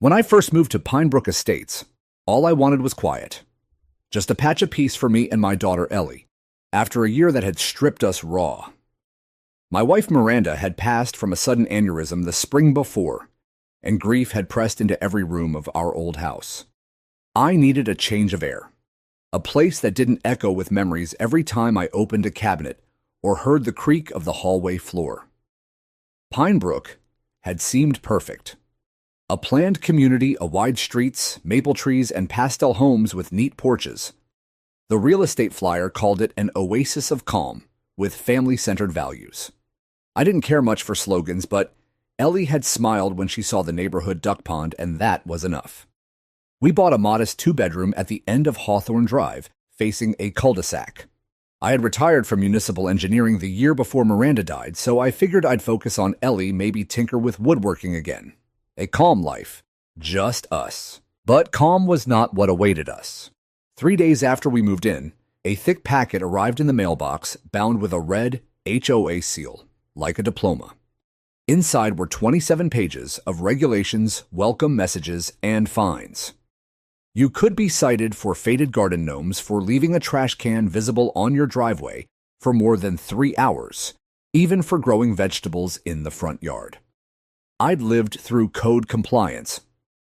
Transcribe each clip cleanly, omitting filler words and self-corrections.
When I first moved to Pinebrook Estates, all I wanted was quiet. Just a patch of peace for me and my daughter Ellie, after a year that had stripped us raw. My wife Miranda had passed from a sudden aneurysm the spring before, and grief had pressed into every room of our old house. I needed a change of air, a place that didn't echo with memories every time I opened a cabinet or heard the creak of the hallway floor. Pinebrook had seemed perfect. A planned community of wide streets, maple trees, and pastel homes with neat porches. The real estate flyer called it an oasis of calm with family-centered values. I didn't care much for slogans, but Ellie had smiled when she saw the neighborhood duck pond, and that was enough. We bought a modest two-bedroom at the end of Hawthorne Drive, facing a cul-de-sac. I had retired from municipal engineering the year before Miranda died, so I figured I'd focus on Ellie, maybe tinker with woodworking again. A calm life. Just us. But calm was not what awaited us. 3 days after we moved in, a thick packet arrived in the mailbox bound with a red HOA seal, like a diploma. Inside were 27 pages of regulations, welcome messages, and fines. You could be cited for faded garden gnomes for leaving a trash can visible on your driveway for more than 3 hours, even for growing vegetables in the front yard. I'd lived through code compliance.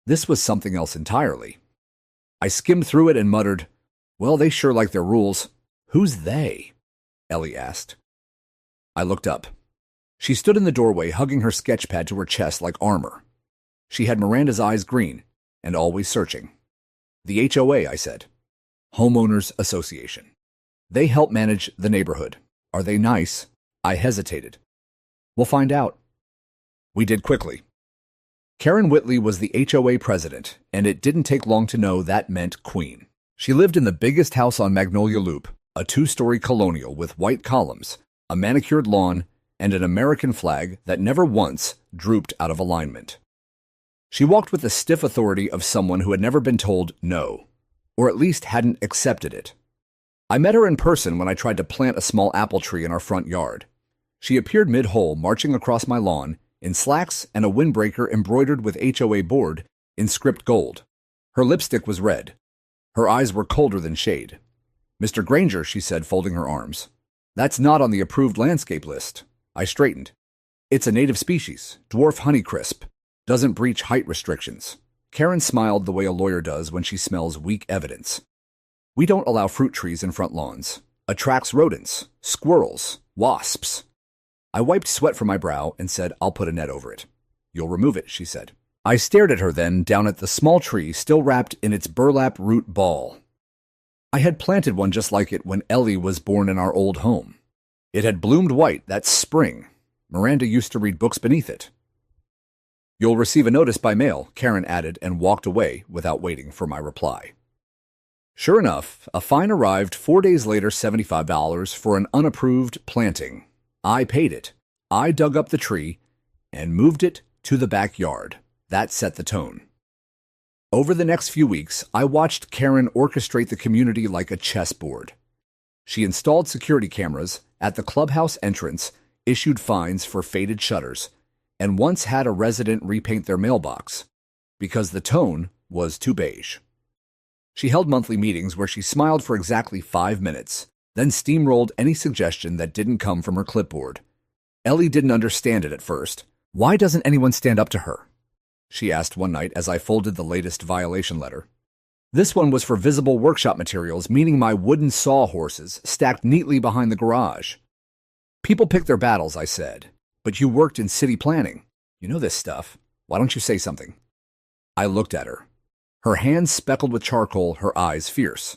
This was something else entirely. I skimmed through it and muttered, "Well, they sure like their rules." "Who's they?" Ellie asked. I looked up. She stood in the doorway, hugging her sketchpad to her chest like armor. She had Miranda's eyes green and always searching. "The HOA," I said. Homeowners Association. They help manage the neighborhood. Are they nice? I hesitated. "We'll find out." We did quickly. Karen Whitley was the HOA president, and it didn't take long to know that meant queen. She lived in the biggest house on Magnolia Loop, a 2-story colonial with white columns, a manicured lawn, and an American flag that never once drooped out of alignment. She walked with the stiff authority of someone who had never been told no, or at least hadn't accepted it. I met her in person when I tried to plant a small apple tree in our front yard. She appeared mid-hole, marching across my lawn, in slacks and a windbreaker embroidered with HOA board in script gold. Her lipstick was red. Her eyes were colder than shade. "Mr. Granger," she said, folding her arms. "That's not on the approved landscape list." I straightened. "It's a native species, dwarf honeycrisp. Doesn't breach height restrictions." Karen smiled the way a lawyer does when she smells weak evidence. "We don't allow fruit trees in front lawns. Attracts rodents, squirrels, wasps." I wiped sweat from my brow and said, "I'll put a net over it." "You'll remove it," she said. I stared at her then, down at the small tree still wrapped in its burlap root ball. I had planted one just like it when Ellie was born in our old home. It had bloomed white that spring. Miranda used to read books beneath it. "You'll receive a notice by mail," Karen added, and walked away without waiting for my reply. Sure enough, a fine arrived 4 days later, $75 for an unapproved planting. I paid it. I dug up the tree and moved it to the backyard. That set the tone. Over the next few weeks, I watched Karen orchestrate the community like a chessboard. She installed security cameras at the clubhouse entrance, issued fines for faded shutters, and once had a resident repaint their mailbox because the tone was too beige. She held monthly meetings where she smiled for exactly 5 minutes, then steamrolled any suggestion that didn't come from her clipboard. Ellie didn't understand it at first. "Why doesn't anyone stand up to her?" she asked one night as I folded the latest violation letter. This one was for visible workshop materials, meaning my wooden sawhorses stacked neatly behind the garage. "People pick their battles," I said. "But you worked in city planning. You know this stuff. Why don't you say something?" I looked at her. Her hands speckled with charcoal, her eyes fierce.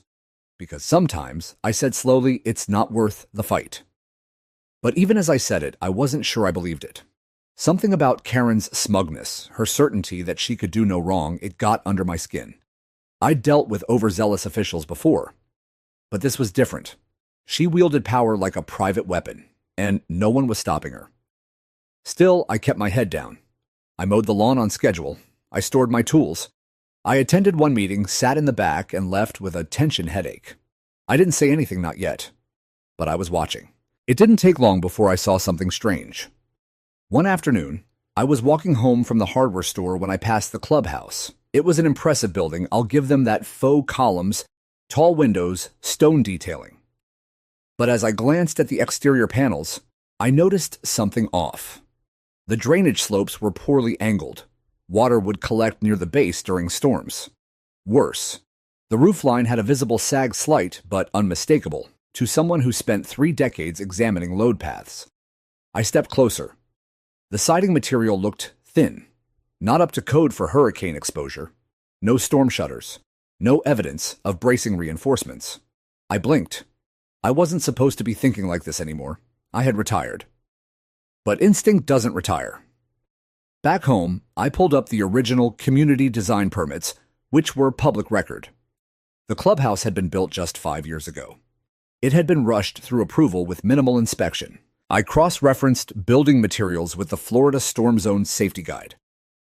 "Because sometimes," I said slowly, "it's not worth the fight." But even as I said it, I wasn't sure I believed it. Something about Karen's smugness, her certainty that she could do no wrong, it got under my skin. I'd dealt with overzealous officials before, but this was different. She wielded power like a private weapon, and no one was stopping her. Still, I kept my head down. I mowed the lawn on schedule. I stored my tools. I attended one meeting, sat in the back, and left with a tension headache. I didn't say anything, not yet, but I was watching. It didn't take long before I saw something strange. One afternoon, I was walking home from the hardware store when I passed the clubhouse. It was an impressive building. I'll give them that faux columns, tall windows, stone detailing. But as I glanced at the exterior panels, I noticed something off. The drainage slopes were poorly angled. Water would collect near the base during storms. Worse, the roofline had a visible sag slight, but unmistakable, to someone who spent 3 decades examining load paths. I stepped closer. The siding material looked thin, not up to code for hurricane exposure. No storm shutters, no evidence of bracing reinforcements. I blinked. I wasn't supposed to be thinking like this anymore. I had retired. But instinct doesn't retire. Back home, I pulled up the original community design permits, which were public record. The clubhouse had been built just 5 years ago. It had been rushed through approval with minimal inspection. I cross-referenced building materials with the Florida Storm Zone Safety Guide.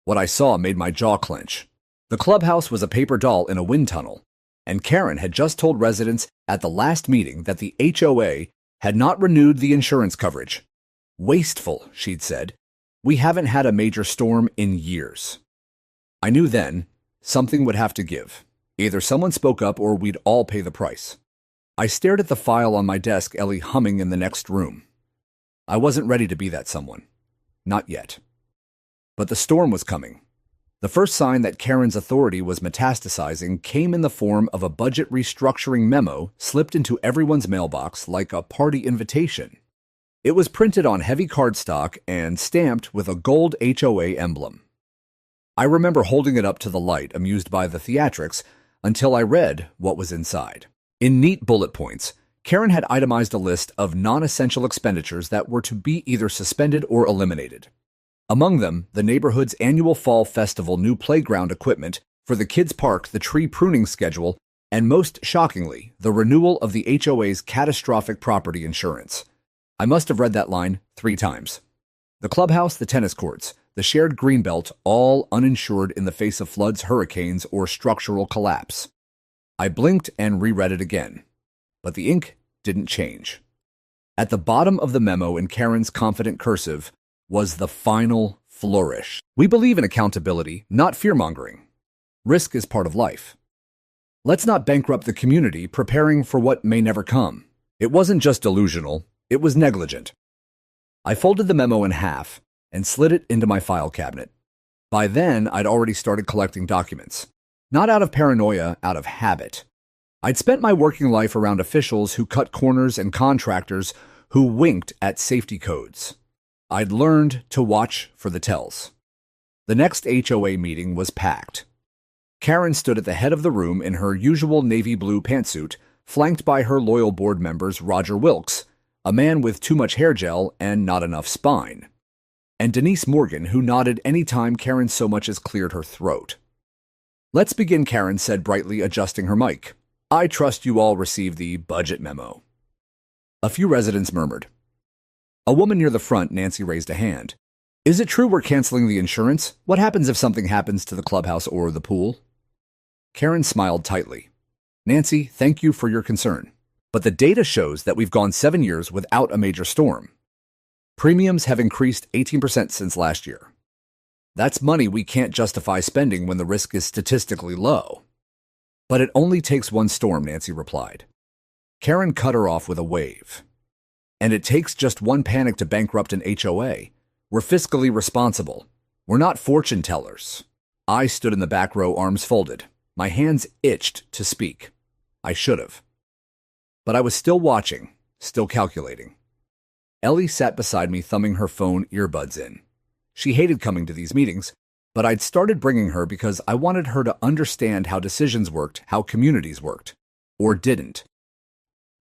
What I saw made my jaw clench. The clubhouse was a paper doll in a wind tunnel, and Karen had just told residents at the last meeting that the HOA had not renewed the insurance coverage. Wasteful, she'd said. We haven't had a major storm in years. I knew then something would have to give. Either someone spoke up or we'd all pay the price. I stared at the file on my desk, Ellie humming in the next room. I wasn't ready to be that someone. Not yet. But the storm was coming. The first sign that Karen's authority was metastasizing came in the form of a budget restructuring memo slipped into everyone's mailbox like a party invitation. It was printed on heavy cardstock and stamped with a gold HOA emblem. I remember holding it up to the light, amused by the theatrics, until I read what was inside. In neat bullet points, Karen had itemized a list of non-essential expenditures that were to be either suspended or eliminated. Among them, the neighborhood's annual fall festival new playground equipment for the kids' park, the tree pruning schedule, and most shockingly, the renewal of the HOA's catastrophic property insurance. I must have read that line 3 times. The clubhouse, the tennis courts, the shared greenbelt, all uninsured in the face of floods, hurricanes, or structural collapse. I blinked and reread it again. But the ink didn't change. At the bottom of the memo in Karen's confident cursive was the final flourish. We believe in accountability, not fear-mongering. Risk is part of life. Let's not bankrupt the community preparing for what may never come. It wasn't just delusional, it was negligent. I folded the memo in half and slid it into my file cabinet. By then, I'd already started collecting documents. Not out of paranoia, out of habit. I'd spent my working life around officials who cut corners and contractors who winked at safety codes. I'd learned to watch for the tells. The next HOA meeting was packed. Karen stood at the head of the room in her usual navy blue pantsuit, flanked by her loyal board members Roger Wilkes, a man with too much hair gel and not enough spine, and Denise Morgan, who nodded any time Karen so much as cleared her throat. "Let's begin," Karen said brightly, adjusting her mic. "I trust you all received the budget memo." A few residents murmured. A woman near the front, Nancy, raised a hand. "Is it true we're canceling the insurance? What happens if something happens to the clubhouse or the pool?" Karen smiled tightly. "Nancy, thank you for your concern. But the data shows that we've gone 7 years without a major storm. Premiums have increased 18% since last year. That's money we can't justify spending when the risk is statistically low." "But it only takes one storm," Nancy replied. Karen cut her off with a wave. "And it takes just one panic to bankrupt an HOA. We're fiscally responsible. We're not fortune tellers." I stood in the back row, arms folded. My hands itched to speak. I should have. But I was still watching, still calculating. Ellie sat beside me, thumbing her phone earbuds in. She hated coming to these meetings, but I'd started bringing her because I wanted her to understand how decisions worked, how communities worked. Or didn't.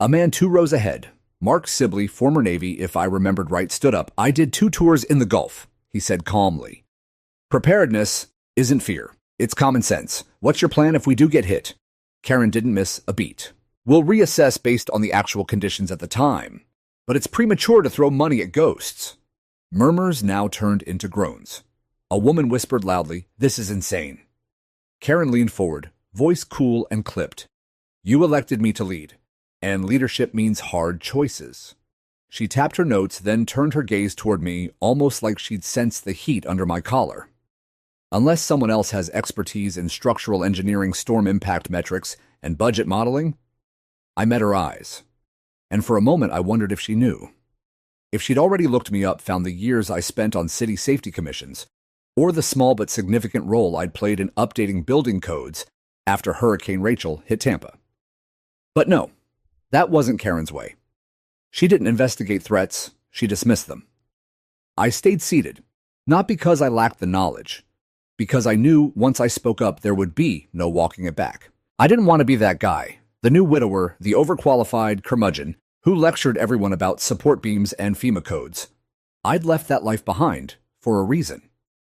A man 2 rows ahead, Mark Sibley, former Navy, if I remembered right, stood up. "I did 2 tours in the Gulf," he said calmly. "Preparedness isn't fear. It's common sense. What's your plan if we do get hit?" Karen didn't miss a beat. "We'll reassess based on the actual conditions at the time. But it's premature to throw money at ghosts." Murmurs now turned into groans. A woman whispered loudly, "This is insane." Karen leaned forward, voice cool and clipped. "You elected me to lead, and leadership means hard choices." She tapped her notes, then turned her gaze toward me, almost like she'd sensed the heat under my collar. Unless someone else has expertise in structural engineering, storm impact metrics, and budget modeling, I met her eyes. And for a moment, I wondered if she knew. If she'd already looked me up, found the years I spent on city safety commissions, or the small but significant role I'd played in updating building codes after Hurricane Rachel hit Tampa. But no, that wasn't Karen's way. She didn't investigate threats, she dismissed them. I stayed seated, not because I lacked the knowledge, because I knew once I spoke up there would be no walking it back. I didn't want to be that guy, the new widower, the overqualified curmudgeon who lectured everyone about support beams and FEMA codes. I'd left that life behind for a reason.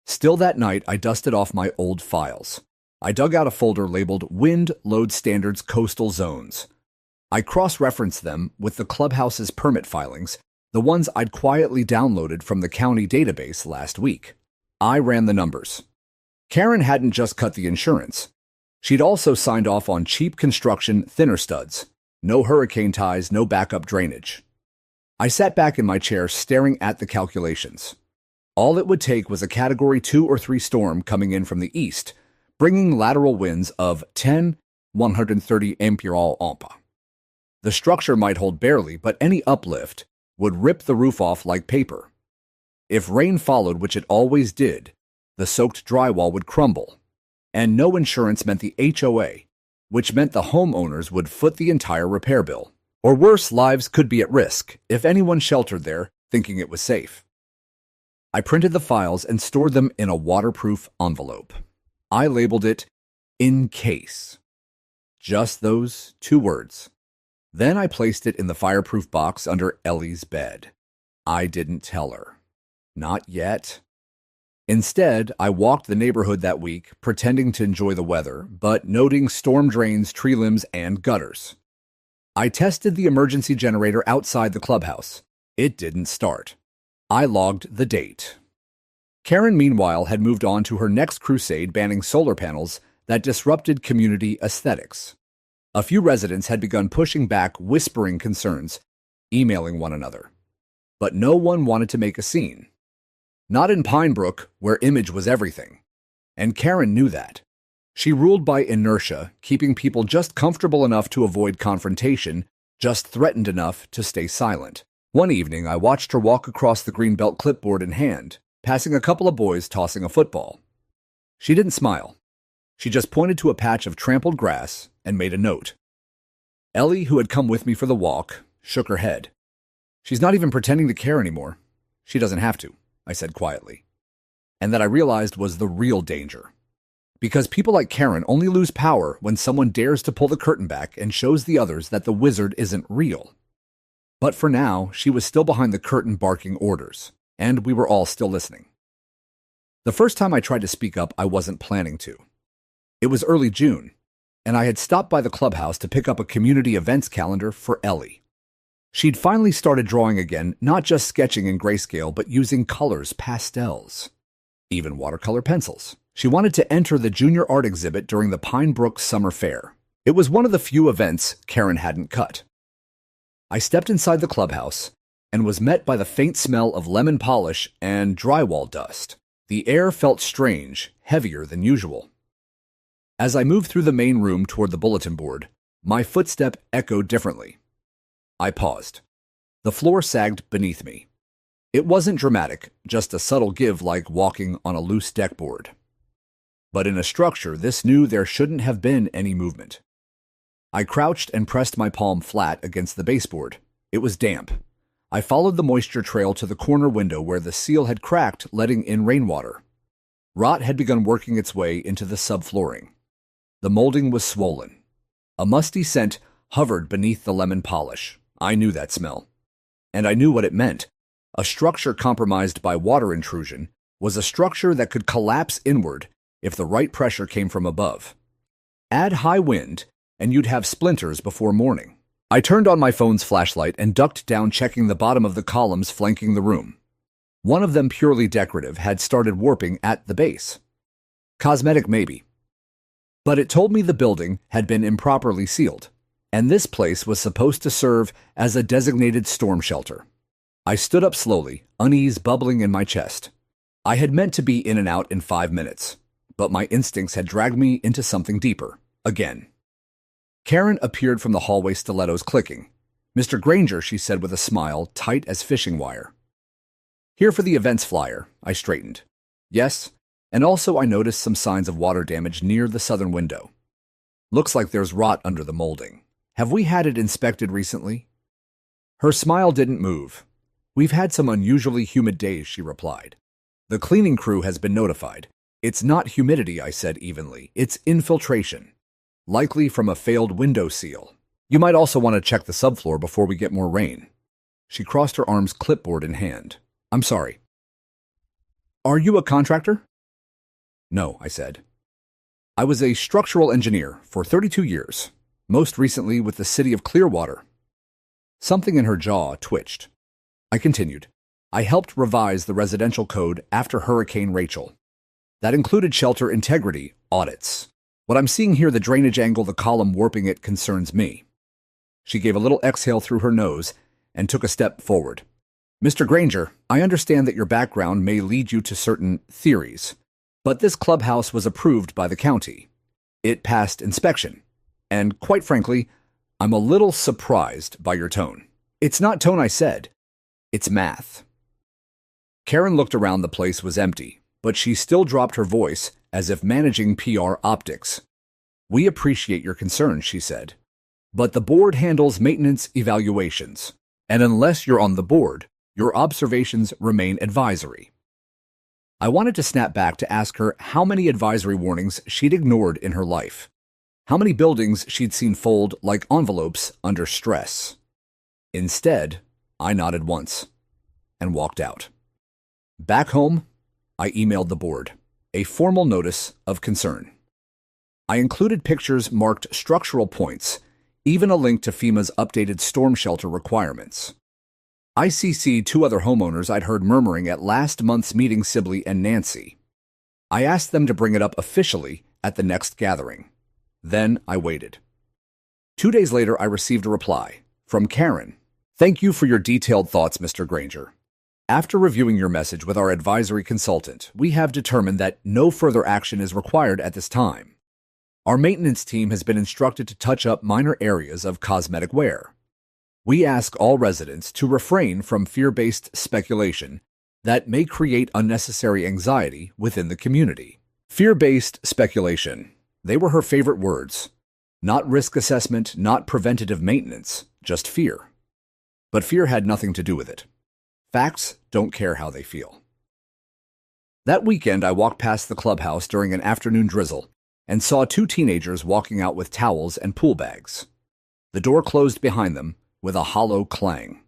Still that night, I dusted off my old files. I dug out a folder labeled Wind Load Standards Coastal Zones. I cross-referenced them with the clubhouse's permit filings, the ones I'd quietly downloaded from the county database last week. I ran the numbers. Karen hadn't just cut the insurance. She'd also signed off on cheap construction thinner studs. No hurricane ties, no backup drainage. I sat back in my chair staring at the calculations. All it would take was a Category 2 or 3 storm coming in from the east, bringing lateral winds of 10, 130 ampere-ampa. The structure might hold barely, but any uplift would rip the roof off like paper. If rain followed, which it always did, the soaked drywall would crumble. And no insurance meant the HOA, which meant the homeowners would foot the entire repair bill. Or worse, lives could be at risk if anyone sheltered there thinking it was safe. I printed the files and stored them in a waterproof envelope. I labeled it, "In case." Just those 2 words. Then I placed it in the fireproof box under Ellie's bed. I didn't tell her. Not yet. Instead, I walked the neighborhood that week, pretending to enjoy the weather, but noting storm drains, tree limbs, and gutters. I tested the emergency generator outside the clubhouse. It didn't start. I logged the date. Karen, meanwhile, had moved on to her next crusade banning solar panels that disrupted community aesthetics. A few residents had begun pushing back, whispering concerns, emailing one another. But no one wanted to make a scene. Not in Pine Brook, where image was everything. And Karen knew that. She ruled by inertia, keeping people just comfortable enough to avoid confrontation, just threatened enough to stay silent. One evening, I watched her walk across the greenbelt, clipboard in hand, passing a couple of boys tossing a football. She didn't smile. She just pointed to a patch of trampled grass and made a note. Ellie, who had come with me for the walk, shook her head. "She's not even pretending to care anymore. She doesn't have to," I said quietly. And that I realized was the real danger. Because people like Karen only lose power when someone dares to pull the curtain back and shows the others that the wizard isn't real. But for now, she was still behind the curtain barking orders, and we were all still listening. The first time I tried to speak up, I wasn't planning to. It was early June, and I had stopped by the clubhouse to pick up a community events calendar for Ellie. She'd finally started drawing again, not just sketching in grayscale, but using colors, pastels, even watercolor pencils. She wanted to enter the junior art exhibit during the Pine Brook Summer Fair. It was one of the few events Karen hadn't cut. I stepped inside the clubhouse and was met by the faint smell of lemon polish and drywall dust. The air felt strange, heavier than usual. As I moved through the main room toward the bulletin board, my footstep echoed differently. I paused. The floor sagged beneath me. It wasn't dramatic, just a subtle give like walking on a loose deck board. But in a structure, this knew there shouldn't have been any movement. I crouched and pressed my palm flat against the baseboard. It was damp. I followed the moisture trail to the corner window where the seal had cracked, letting in rainwater. Rot had begun working its way into the subflooring. The molding was swollen. A musty scent hovered beneath the lemon polish. I knew that smell. And I knew what it meant. A structure compromised by water intrusion was a structure that could collapse inward if the right pressure came from above. Add high wind, and you'd have splinters before morning. I turned on my phone's flashlight and ducked down, checking the bottom of the columns flanking the room. One of them, purely decorative, had started warping at the base. Cosmetic, maybe. But it told me the building had been improperly sealed, and this place was supposed to serve as a designated storm shelter. I stood up slowly, unease bubbling in my chest. I had meant to be in and out in 5 minutes, but my instincts had dragged me into something deeper, again. Karen appeared from the hallway, stilettos clicking. "Mr. Granger," she said with a smile tight as fishing wire. "Here for the events flyer," I straightened. "Yes, and also I noticed some signs of water damage near the southern window. Looks like there's rot under the molding. Have we had it inspected recently?" Her smile didn't move. "We've had some unusually humid days," she replied. "The cleaning crew has been notified. It's not humidity," I said evenly. "It's infiltration. Likely from a failed window seal. You might also want to check the subfloor before we get more rain." She crossed her arms, clipboard in hand. "I'm sorry. Are you a contractor?" "No," I said. "I was a structural engineer for 32 years, most recently with the city of Clearwater." Something in her jaw twitched. I continued. "I helped revise the residential code after Hurricane Rachel. That included shelter integrity audits. What I'm seeing here, the drainage angle, the column warping it, concerns me." She gave a little exhale through her nose and took a step forward. "Mr. Granger, I understand that your background may lead you to certain theories, but this clubhouse was approved by the county. It passed inspection. And quite frankly, I'm a little surprised by your tone." "It's not tone," I said. "It's math." Karen looked around. The place was empty, but she still dropped her voice as if managing PR optics. "We appreciate your concern," she said, "but the board handles maintenance evaluations, and unless you're on the board, your observations remain advisory." I wanted to snap back to ask her how many advisory warnings she'd ignored in her life, how many buildings she'd seen fold like envelopes under stress. Instead, I nodded once and walked out. Back home, I emailed the board a formal notice of concern. I included pictures marked structural points, even a link to FEMA's updated storm shelter requirements. I CC'd 2 other homeowners I'd heard murmuring at last month's meeting, Sibley and Nancy. I asked them to bring it up officially at the next gathering. Then I waited. 2 days later, I received a reply from Karen. "Thank you for your detailed thoughts, Mr. Granger. After reviewing your message with our advisory consultant, we have determined that no further action is required at this time. Our maintenance team has been instructed to touch up minor areas of cosmetic wear. We ask all residents to refrain from fear-based speculation that may create unnecessary anxiety within the community." Fear-based speculation. They were her favorite words. Not risk assessment, not preventative maintenance, just fear. But fear had nothing to do with it. Facts don't care how they feel. That weekend, I walked past the clubhouse during an afternoon drizzle and saw 2 teenagers walking out with towels and pool bags. The door closed behind them with a hollow clang.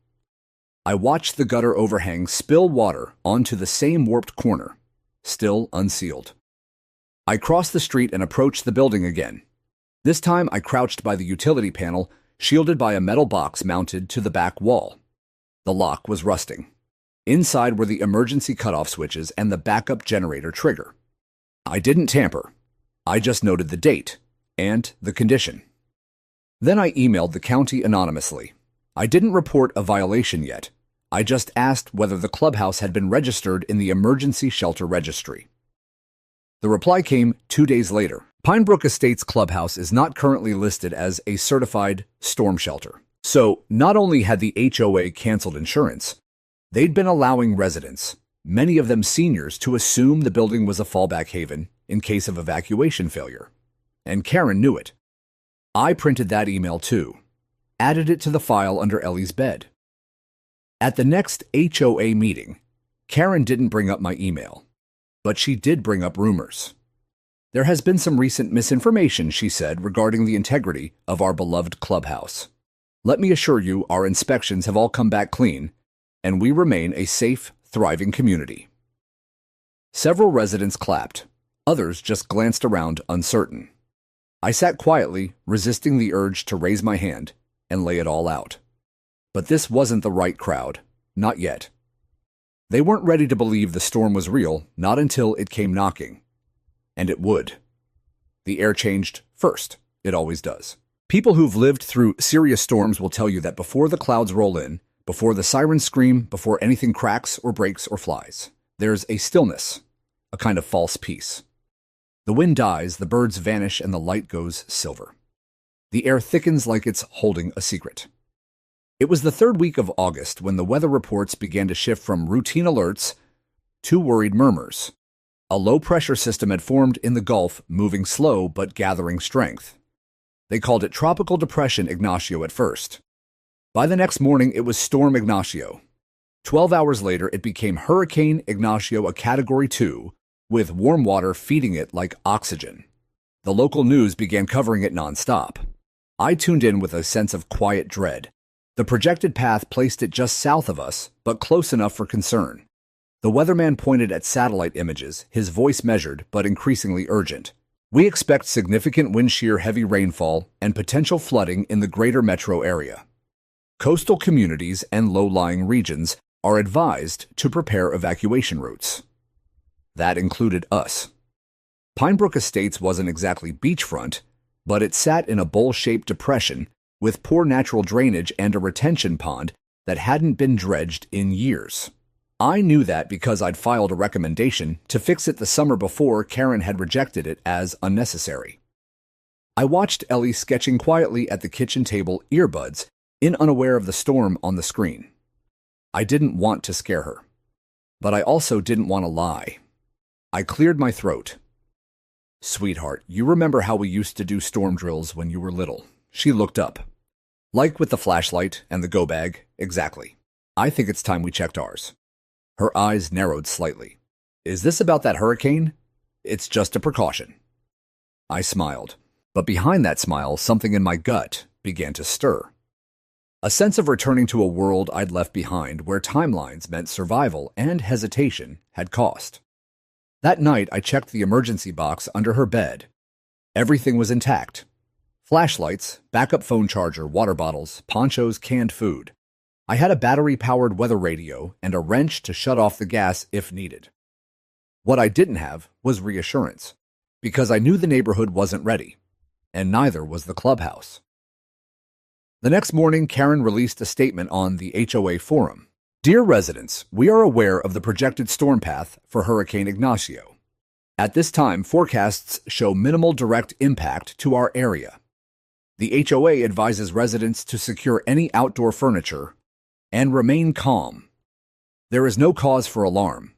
I watched the gutter overhang spill water onto the same warped corner, still unsealed. I crossed the street and approached the building again. This time, I crouched by the utility panel, shielded by a metal box mounted to the back wall. The lock was rusting. Inside were the emergency cutoff switches and the backup generator trigger. I didn't tamper. I just noted the date and the condition. Then I emailed the county anonymously. I didn't report a violation yet. I just asked whether the clubhouse had been registered in the emergency shelter registry. The reply came 2 days later. Pinebrook Estates Clubhouse is not currently listed as a certified storm shelter. So, not only had the HOA canceled insurance, they'd been allowing residents, many of them seniors, to assume the building was a fallback haven in case of evacuation failure. And Karen knew it. I printed that email too, added it to the file under Ellie's bed. At the next HOA meeting, Karen didn't bring up my email, but she did bring up rumors. "There has been some recent misinformation," she said, "regarding the integrity of our beloved clubhouse. Let me assure you, our inspections have all come back clean, and we remain a safe, thriving community." Several residents clapped. Others just glanced around, uncertain. I sat quietly, resisting the urge to raise my hand and lay it all out. But this wasn't the right crowd. Not yet. They weren't ready to believe the storm was real, not until it came knocking. And it would. The air changed first. It always does. People who've lived through serious storms will tell you that before the clouds roll in, Before the sirens scream, before anything cracks or breaks or flies, there's a stillness, a kind of false peace. The wind dies, the birds vanish, and the light goes silver. The air thickens like it's holding a secret. It was the third week of August when the weather reports began to shift from routine alerts to worried murmurs. A low-pressure system had formed in the Gulf, moving slow but gathering strength. They called it Tropical Depression Ignacio at first. By the next morning, it was Storm Ignacio. 12 hours later, it became Hurricane Ignacio, a Category 2, with warm water feeding it like oxygen. The local news began covering it nonstop. I tuned in with a sense of quiet dread. The projected path placed it just south of us, but close enough for concern. The weatherman pointed at satellite images, his voice measured but increasingly urgent. We expect significant wind shear heavy rainfall and potential flooding in the greater metro area. Coastal communities and low-lying regions are advised to prepare evacuation routes. That included us. Pinebrook Estates wasn't exactly beachfront, but it sat in a bowl-shaped depression with poor natural drainage and a retention pond that hadn't been dredged in years. I knew that because I'd filed a recommendation to fix it the summer before Karen had rejected it as unnecessary. I watched Ellie sketching quietly at the kitchen table, earbuds, unaware of the storm on the screen. I didn't want to scare her, but I also didn't want to lie. I cleared my throat. "Sweetheart, you remember how we used to do storm drills when you were little?" She looked up. "Like with the flashlight and the go bag?" "Exactly. I think it's time we checked ours." Her eyes narrowed slightly. "Is this about that hurricane?" "It's just a precaution." I smiled, but behind that smile, something in my gut began to stir. A sense of returning to a world I'd left behind where timelines meant survival and hesitation had cost. That night, I checked the emergency box under her bed. Everything was intact. Flashlights, backup phone charger, water bottles, ponchos, canned food. I had a battery-powered weather radio and a wrench to shut off the gas if needed. What I didn't have was reassurance, because I knew the neighborhood wasn't ready, and neither was the clubhouse. The next morning, Karen released a statement on the HOA forum. "Dear residents, we are aware of the projected storm path for Hurricane Ignacio. At this time, forecasts show minimal direct impact to our area. The HOA advises residents to secure any outdoor furniture and remain calm. There is no cause for alarm.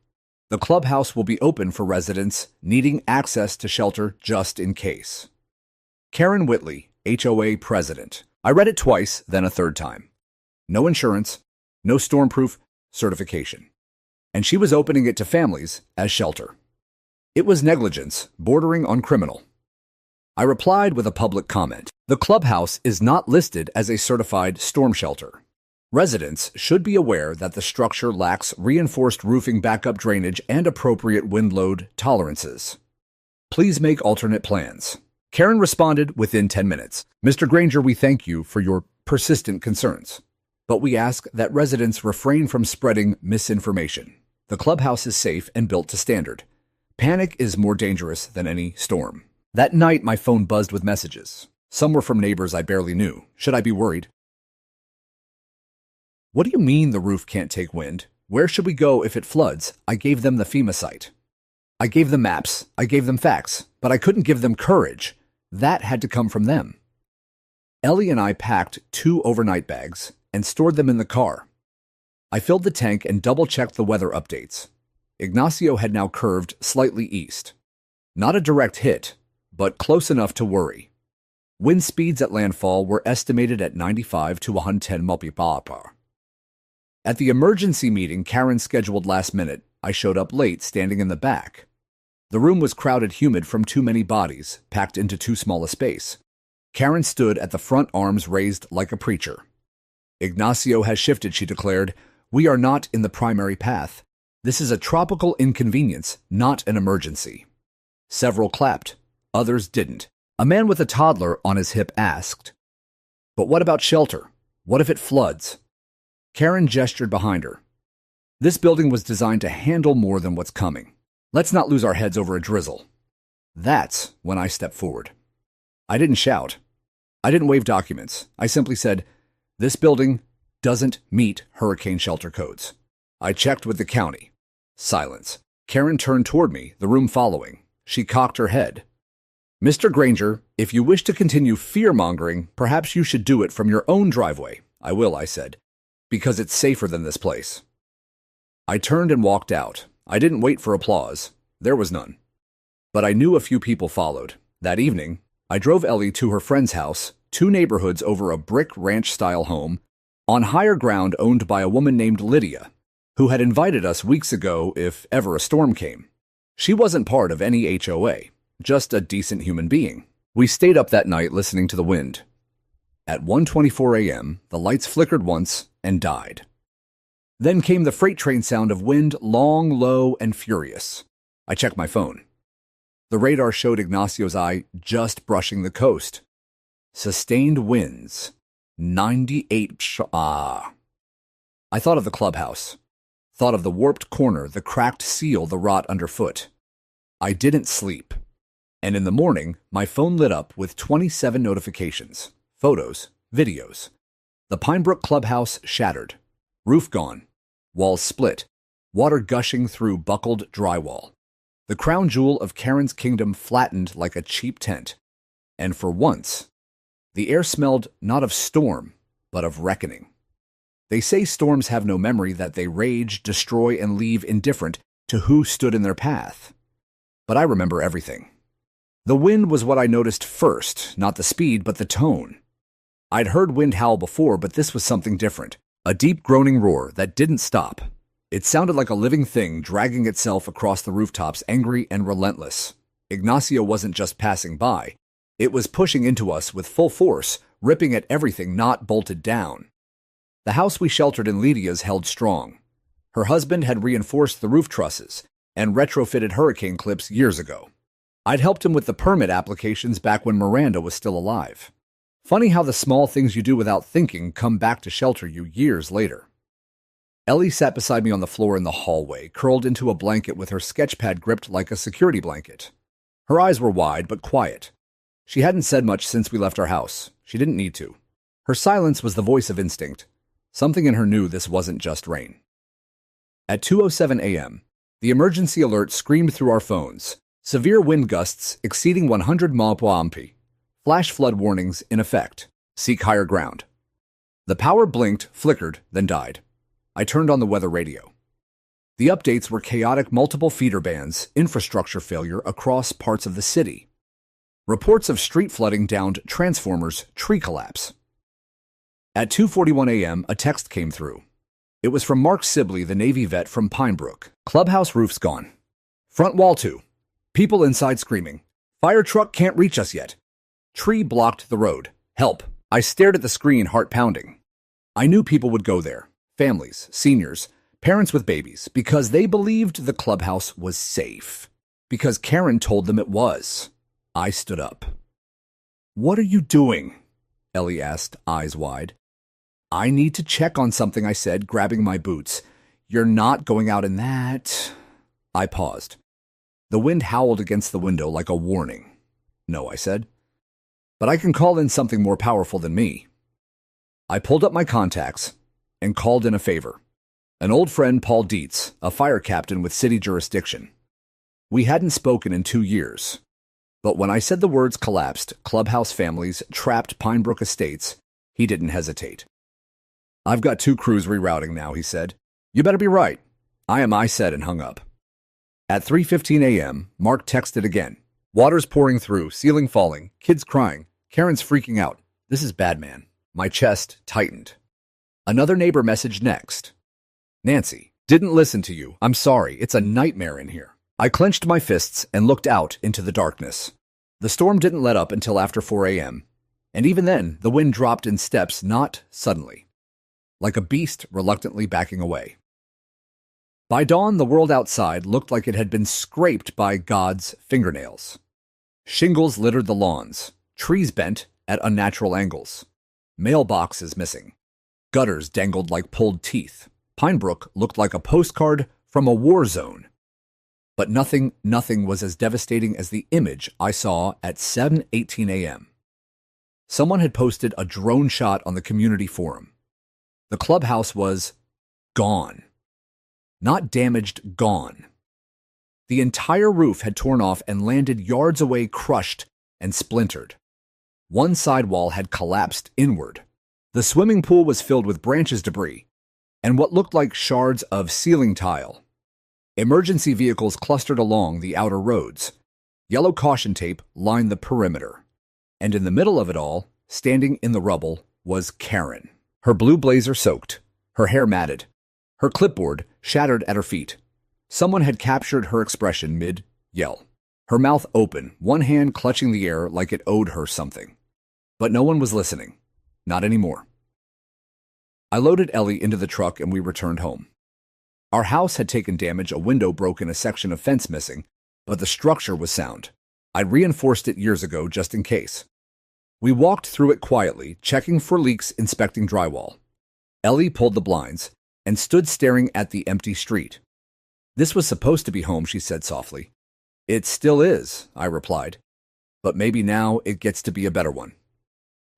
The clubhouse will be open for residents needing access to shelter just in case." Karen Whitley, HOA President. I read it twice, then a third time. No insurance, no stormproof certification. And she was opening it to families as shelter. It was negligence, bordering on criminal. I replied with a public comment. The clubhouse is not listed as a certified storm shelter. Residents should be aware that the structure lacks reinforced roofing backup drainage and appropriate wind load tolerances. Please make alternate plans. Karen responded within 10 minutes. "Mr. Granger, we thank you for your persistent concerns, but we ask that residents refrain from spreading misinformation. The clubhouse is safe and built to standard. Panic is more dangerous than any storm." That night, my phone buzzed with messages. Some were from neighbors I barely knew. Should I be worried? "What do you mean the roof can't take wind? Where should we go if it floods?" I gave them the FEMA site. I gave them maps. I gave them facts. But I couldn't give them courage. That had to come from them. Ellie and I packed 2 overnight bags and stored them in the car. I filled the tank and double-checked the weather updates. Ignacio had now curved slightly east. Not a direct hit, but close enough to worry. Wind speeds at landfall were estimated at 95 to 110 mph. At the emergency meeting Karen scheduled last minute, I showed up late, standing in the back. The room was crowded, humid from too many bodies, packed into too small a space. Karen stood at the front, arms raised like a preacher. "Ignacio has shifted," she declared. "We are not in the primary path. This is a tropical inconvenience, not an emergency." Several clapped. Others didn't. A man with a toddler on his hip asked, "But what about shelter? What if it floods?" Karen gestured behind her. "This building was designed to handle more than what's coming. Let's not lose our heads over a drizzle." That's when I stepped forward. I didn't shout. I didn't wave documents. I simply said, "This building doesn't meet hurricane shelter codes. I checked with the county. Silence. Karen turned toward me, the room following. She cocked her head. Mr. Granger, if you wish to continue fear-mongering, perhaps you should do it from your own driveway. I will, I said, because it's safer than this place. I turned and walked out. I didn't wait for applause. There was none. But I knew a few people followed. That evening, I drove Ellie to her friend's house, 2 neighborhoods over a brick ranch-style home, on higher ground owned by a woman named Lydia, who had invited us weeks ago if ever a storm came. She wasn't part of any HOA, just a decent human being. We stayed up that night listening to the wind. At 1:24 a.m., the lights flickered once and died. Then came the freight train sound of wind, long, low, and furious. I checked my phone. The radar showed Ignacio's eye just brushing the coast. Sustained winds. 98 I thought of the clubhouse. Thought of the warped corner, the cracked seal, the rot underfoot. I didn't sleep. And in the morning, my phone lit up with 27 notifications. Photos, videos. The Pinebrook clubhouse shattered. Roof gone. Walls split. Water gushing through buckled drywall. The crown jewel of Karen's kingdom flattened like a cheap tent. And for once, the air smelled not of storm, but of reckoning. They say storms have no memory, that they rage, destroy, and leave indifferent to who stood in their path. But I remember everything. The wind was what I noticed first, not the speed, but the tone. I'd heard wind howl before, but this was something different. A deep groaning roar that didn't stop. It sounded like a living thing dragging itself across the rooftops, angry and relentless. Ignacio wasn't just passing by. It was pushing into us with full force, ripping at everything not bolted down. The house we sheltered in Lydia's held strong. Her husband had reinforced the roof trusses and retrofitted hurricane clips years ago. I'd helped him with the permit applications back when Miranda was still alive. Funny how the small things you do without thinking come back to shelter you years later. Ellie sat beside me on the floor in the hallway, curled into a blanket with her sketchpad gripped like a security blanket. Her eyes were wide but quiet. She hadn't said much since we left our house. She didn't need to. Her silence was the voice of instinct. Something in her knew this wasn't just rain. At 2:07 a.m., the emergency alert screamed through our phones. Severe wind gusts exceeding 100 mph. Flash flood warnings in effect. Seek higher ground. The power blinked, flickered, then died. I turned on the weather radio. The updates were chaotic multiple feeder bands, infrastructure failure across parts of the city. Reports of street flooding downed transformers, tree collapse. At 2:41 a.m., a text came through. It was from Mark Sibley, the Navy vet from Pinebrook. Clubhouse roof's gone. Front wall too. People inside screaming. Fire truck can't reach us yet. Tree blocked the road. Help. I stared at the screen, heart pounding. I knew people would go there. Families, seniors, parents with babies, because they believed the clubhouse was safe. Because Karen told them it was. I stood up. "What are you doing?" Ellie asked, eyes wide. "I need to check on something," I said, grabbing my boots. "You're not going out in that." I paused. The wind howled against the window like a warning. "No," I said. "But I can call in something more powerful than me." I pulled up my contacts and called in a favor. An old friend, Paul Dietz, a fire captain with city jurisdiction. We hadn't spoken in 2 years. But when I said the words collapsed, clubhouse families, trapped Pinebrook estates, he didn't hesitate. "I've got 2 crews rerouting now," he said. "You better be right." I said and hung up. At 3:15 a.m., Mark texted again. "Water's pouring through, ceiling falling, kids crying. Karen's freaking out. This is bad, man." My chest tightened. Another neighbor messaged next. "Nancy, didn't listen to you. I'm sorry. It's a nightmare in here." I clenched my fists and looked out into the darkness. The storm didn't let up until after 4 a.m., and even then, the wind dropped in steps, not suddenly, like a beast reluctantly backing away. By dawn, the world outside looked like it had been scraped by God's fingernails. Shingles littered the lawns, trees bent at unnatural angles, mailboxes missing, gutters dangled like pulled teeth. Pinebrook looked like a postcard from a war zone. But nothing was as devastating as the image I saw at 7:18 a.m. Someone had posted a drone shot on the community forum. The clubhouse was gone. Not damaged, gone. The entire roof had torn off and landed yards away, crushed and splintered. One side wall had collapsed inward. The swimming pool was filled with branches debris and what looked like shards of ceiling tile. Emergency vehicles clustered along the outer roads. Yellow caution tape lined the perimeter. And in the middle of it all, standing in the rubble, was Karen. Her blue blazer soaked, her hair matted, her clipboard shattered at her feet. Someone had captured her expression mid-yell. Her mouth open, one hand clutching the air like it owed her something. But no one was listening. Not anymore. I loaded Ellie into the truck and we returned home. Our house had taken damage, a window broken, a section of fence missing, but the structure was sound. I'd reinforced it years ago just in case. We walked through it quietly, checking for leaks, inspecting drywall. Ellie pulled the blinds and stood staring at the empty street. "This was supposed to be home," she said softly. "It still is," I replied, "but maybe now it gets to be a better one."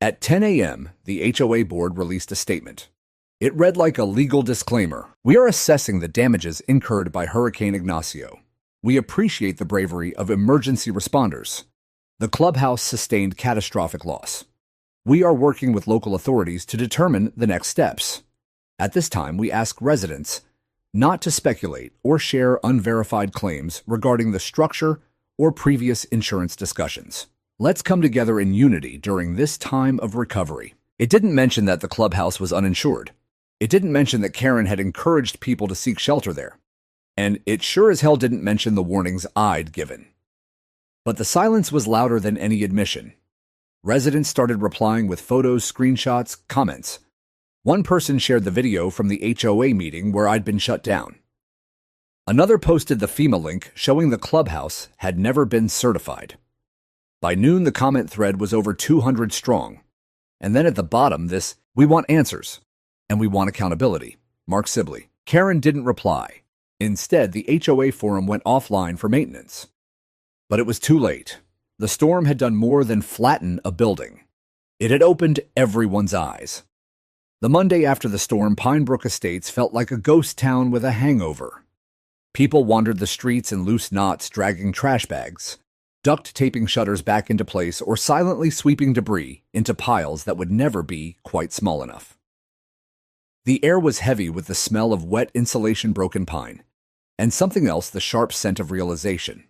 At 10 a.m., the HOA board released a statement. It read like a legal disclaimer. "We are assessing the damages incurred by Hurricane Ignacio. We appreciate the bravery of emergency responders. The clubhouse sustained catastrophic loss. We are working with local authorities to determine the next steps. At this time, we ask residents not to speculate or share unverified claims regarding the structure or previous insurance discussions. Let's come together in unity during this time of recovery." It didn't mention that the clubhouse was uninsured. It didn't mention that Karen had encouraged people to seek shelter there. And it sure as hell didn't mention the warnings I'd given. But the silence was louder than any admission. Residents started replying with photos, screenshots, comments. One person shared the video from the HOA meeting where I'd been shut down. Another posted the FEMA link showing the clubhouse had never been certified. By noon, the comment thread was over 200 strong. And then at the bottom, this, "We want answers, and we want accountability. Mark Sibley." Karen didn't reply. Instead, the HOA forum went offline for maintenance. But it was too late. The storm had done more than flatten a building. It had opened everyone's eyes. The Monday after the storm, Pine Brook Estates felt like a ghost town with a hangover. People wandered the streets in loose knots, dragging trash bags, duct taping shutters back into place, or silently sweeping debris into piles that would never be quite small enough. The air was heavy with the smell of wet insulation, broken pine, and something else, the sharp scent of realization.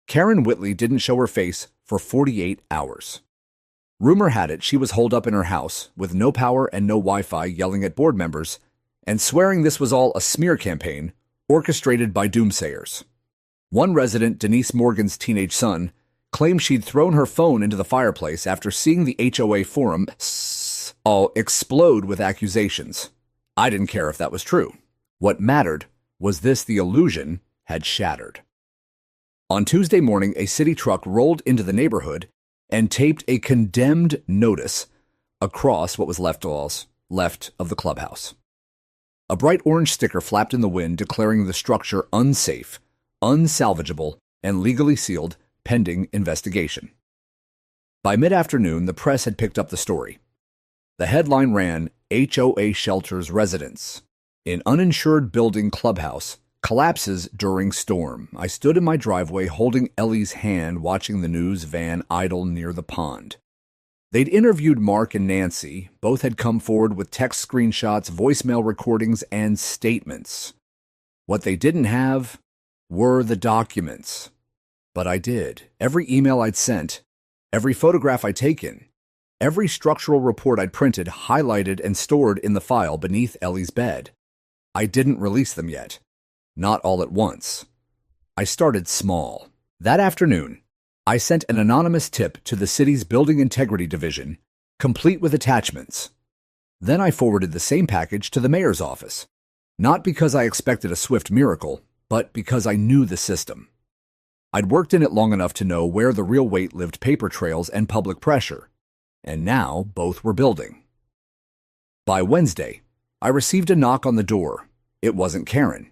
Karen Whitley didn't show her face for 48 hours. Rumor had it she was holed up in her house with no power and no Wi-Fi, yelling at board members and swearing this was all a smear campaign orchestrated by doomsayers. One resident, Denise Morgan's teenage son, claimed she'd thrown her phone into the fireplace after seeing the HOA forum all explode with accusations. I didn't care if that was true. What mattered was this: the illusion had shattered. On Tuesday morning, a city truck rolled into the neighborhood and taped a condemned notice across what was left of the clubhouse. A bright orange sticker flapped in the wind, declaring the structure unsafe, unsalvageable, and legally sealed, pending investigation. By mid-afternoon, the press had picked up the story. The headline ran, "HOA shelters residents. In uninsured building clubhouse collapses during storm." I stood in my driveway holding Ellie's hand, watching the news van idle near the pond. They'd interviewed Mark and Nancy. Both had come forward with text screenshots, voicemail recordings, and statements. What they didn't have were the documents. But I did. Every email I'd sent, every photograph I'd taken, every structural report I'd printed, highlighted, and stored in the file beneath Ellie's bed. I didn't release them yet. Not all at once. I started small. That afternoon, I sent an anonymous tip to the city's Building Integrity Division, complete with attachments. Then I forwarded the same package to the mayor's office, not because I expected a swift miracle, but because I knew the system. I'd worked in it long enough to know where the real weight lived: paper trails and public pressure, and now both were building. By Wednesday, I received a knock on the door. It wasn't Karen.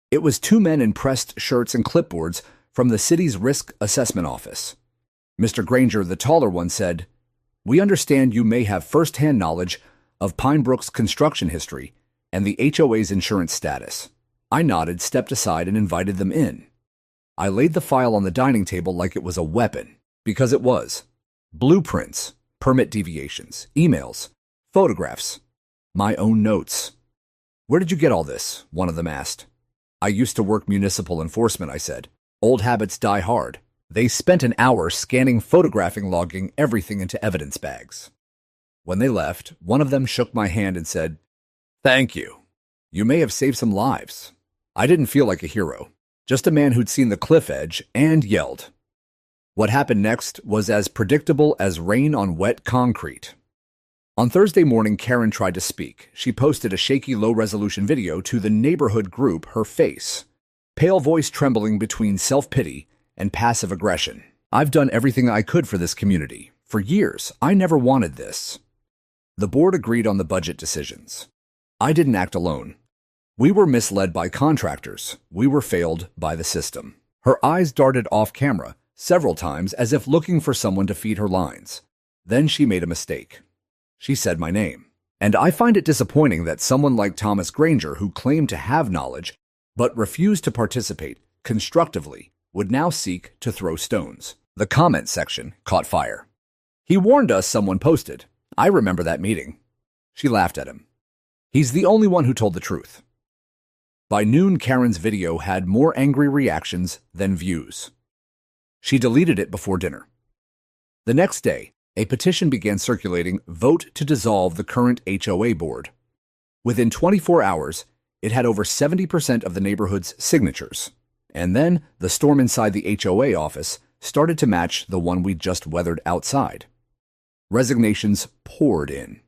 It was two men in pressed shirts and clipboards from the city's risk assessment office. Mr. Granger, the taller one, said, "We understand you may have first-hand knowledge of Pine Brook's construction history and the HOA's insurance status. I nodded, stepped aside, and invited them in. I laid the file on the dining table like it was a weapon, because it was. Blueprints, permit deviations, emails, photographs, my own notes. "Where did you get all this?" one of them asked. "I used to work municipal enforcement," I said. "Old habits die hard." They spent an hour scanning, photographing, logging everything into evidence bags. When they left, one of them shook my hand and said, "Thank you. You may have saved some lives." I didn't feel like a hero, just a man who'd seen the cliff edge and yelled. What happened next was as predictable as rain on wet concrete. On Thursday morning, Karen tried to speak. She posted a shaky, low-resolution video to the neighborhood group, her face, pale voice trembling between self-pity and passive aggression. "I've done everything I could for this community. For years, I never wanted this." The board agreed on the budget decisions. I didn't act alone. We were misled by contractors. We were failed by the system. Her eyes darted off camera several times as if looking for someone to feed her lines. Then she made a mistake. She said my name. And I find it disappointing that someone like Thomas Granger, who claimed to have knowledge but refused to participate constructively, would now seek to throw stones. The comment section caught fire. "He warned us," someone posted. "I remember that meeting." She laughed at him. "He's the only one who told the truth." By noon, Karen's video had more angry reactions than views. She deleted it before dinner. The next day, a petition began circulating, "Vote to dissolve the current HOA board." Within 24 hours, it had over 70% of the neighborhood's signatures. And then the storm inside the HOA office started to match the one we'd just weathered outside. Resignations poured in.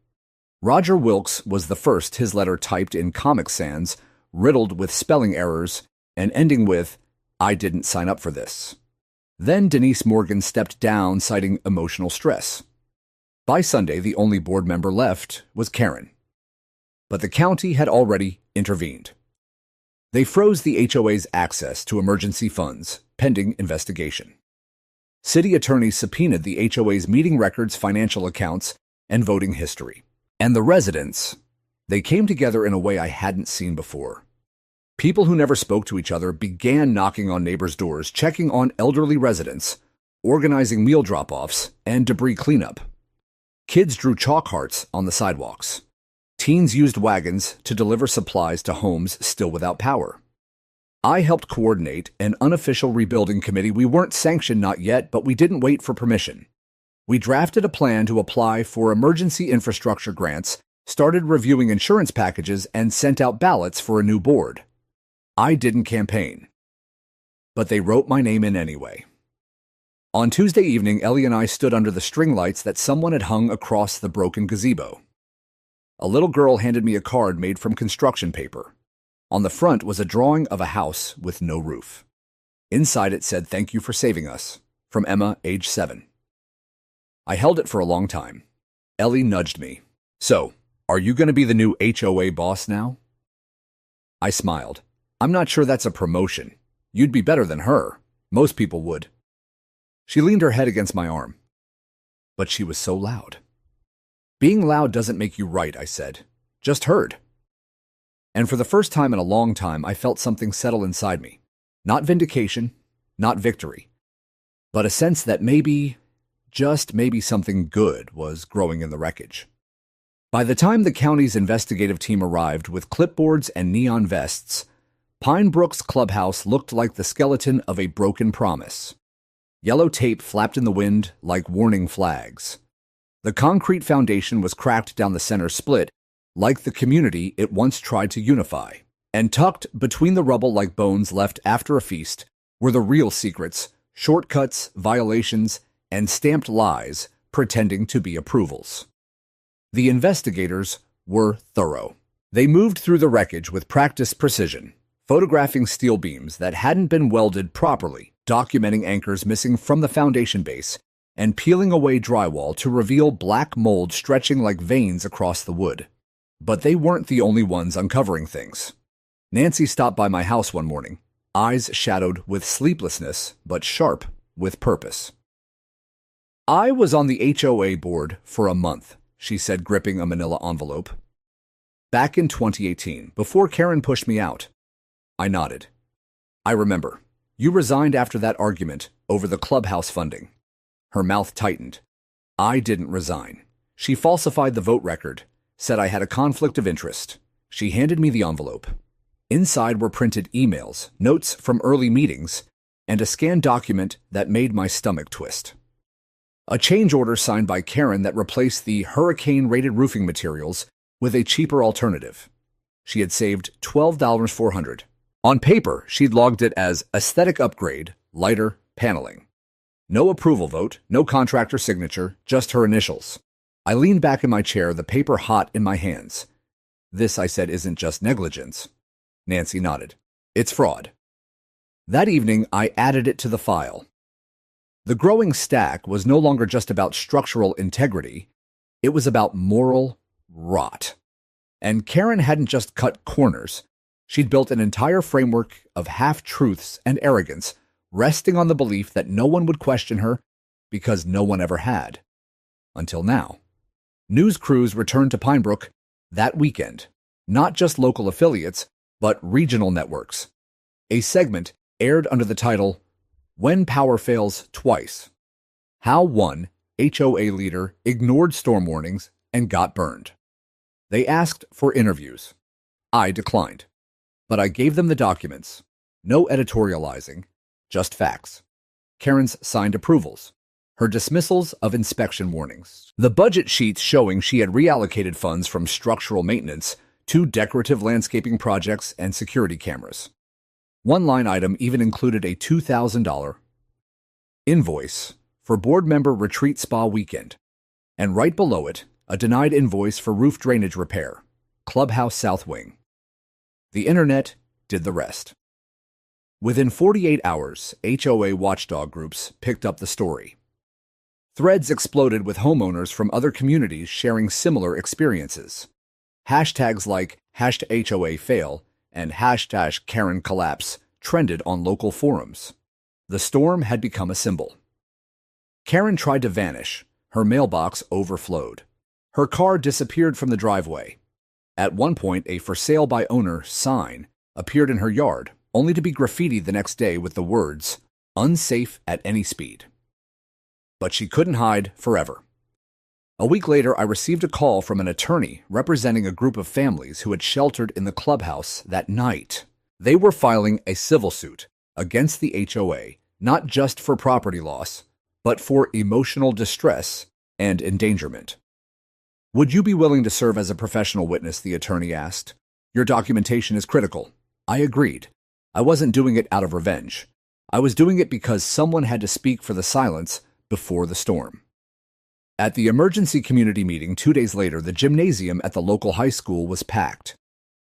Roger Wilkes was the first, his letter typed in Comic Sans, riddled with spelling errors, and ending with, "I didn't sign up for this." Then Denise Morgan stepped down, citing emotional stress. By Sunday, the only board member left was Karen. But the county had already intervened. They froze the HOA's access to emergency funds, pending investigation. City attorneys subpoenaed the HOA's meeting records, financial accounts, and voting history. And the residents, they came together in a way I hadn't seen before. People who never spoke to each other began knocking on neighbors' doors, checking on elderly residents, organizing meal drop-offs, and debris cleanup. Kids drew chalk hearts on the sidewalks. Teens used wagons to deliver supplies to homes still without power. I helped coordinate an unofficial rebuilding committee. We weren't sanctioned, not yet, but we didn't wait for permission. We drafted a plan to apply for emergency infrastructure grants, started reviewing insurance packages, and sent out ballots for a new board. I didn't campaign, but they wrote my name in anyway. On Tuesday evening, Ellie and I stood under the string lights that someone had hung across the broken gazebo. A little girl handed me a card made from construction paper. On the front was a drawing of a house with no roof. Inside it said, "Thank you for saving us," from Emma, age 7. I held it for a long time. Ellie nudged me. "So, are you going to be the new HOA boss now?" I smiled. "I'm not sure that's a promotion. You'd be better than her. Most people would." She leaned her head against my arm. But she was so loud. "Being loud doesn't make you right," I said. "Just heard." And for the first time in a long time, I felt something settle inside me. Not vindication, not victory, but a sense that maybe, just maybe, something good was growing in the wreckage. By the time the county's investigative team arrived with clipboards and neon vests, Pine Brook's clubhouse looked like the skeleton of a broken promise. Yellow tape flapped in the wind like warning flags. The concrete foundation was cracked down the center split, like the community it once tried to unify. And tucked between the rubble like bones left after a feast were the real secrets, shortcuts, violations, and stamped lies pretending to be approvals. The investigators were thorough. They moved through the wreckage with practiced precision, photographing steel beams that hadn't been welded properly, documenting anchors missing from the foundation base, and peeling away drywall to reveal black mold stretching like veins across the wood. But they weren't the only ones uncovering things. Nancy stopped by my house one morning, eyes shadowed with sleeplessness, but sharp with purpose. I was on the HOA board for a month, she said, gripping a manila envelope. Back in 2018, before Karen pushed me out. I nodded. I remember. You resigned after that argument over the clubhouse funding. Her mouth tightened. I didn't resign. She falsified the vote record, said I had a conflict of interest. She handed me the envelope. Inside were printed emails, notes from early meetings, and a scanned document that made my stomach twist. A change order signed by Karen that replaced the hurricane-rated roofing materials with a cheaper alternative. She had saved $12,400. On paper, she'd logged it as aesthetic upgrade, lighter paneling. No approval vote, no contractor signature, just her initials. I leaned back in my chair, the paper hot in my hands. This, I said, isn't just negligence. Nancy nodded. It's fraud. That evening, I added it to the file. The growing stack was no longer just about structural integrity. It was about moral rot. And Karen hadn't just cut corners. She'd built an entire framework of half-truths and arrogance, resting on the belief that no one would question her because no one ever had. Until now. News crews returned to Pine Brook that weekend, not just local affiliates, but regional networks. A segment aired under the title, When Power Fails Twice. How one HOA leader ignored storm warnings and got burned. They asked for interviews. I declined. But I gave them the documents. No editorializing, just facts. Karen's signed approvals. Her dismissals of inspection warnings. The budget sheets showing she had reallocated funds from structural maintenance to decorative landscaping projects and security cameras. One line item even included a $2,000 invoice for board member retreat spa weekend, and right below it, a denied invoice for roof drainage repair, clubhouse south wing. The internet did the rest. Within 48 hours, HOA watchdog groups picked up the story. Threads exploded with homeowners from other communities sharing similar experiences. Hashtags like #HOAFail and #KarenCollapse trended on local forums. The storm had become a symbol. Karen tried to vanish. Her mailbox overflowed. Her car disappeared from the driveway. At one point, a for sale by owner sign appeared in her yard, only to be graffitied the next day with the words, unsafe at any speed. But she couldn't hide forever. A week later, I received a call from an attorney representing a group of families who had sheltered in the clubhouse that night. They were filing a civil suit against the HOA, not just for property loss, but for emotional distress and endangerment. Would you be willing to serve as a professional witness? The attorney asked. Your documentation is critical. I agreed. I wasn't doing it out of revenge. I was doing it because someone had to speak for the silence before the storm. At the emergency community meeting 2 days later, the gymnasium at the local high school was packed.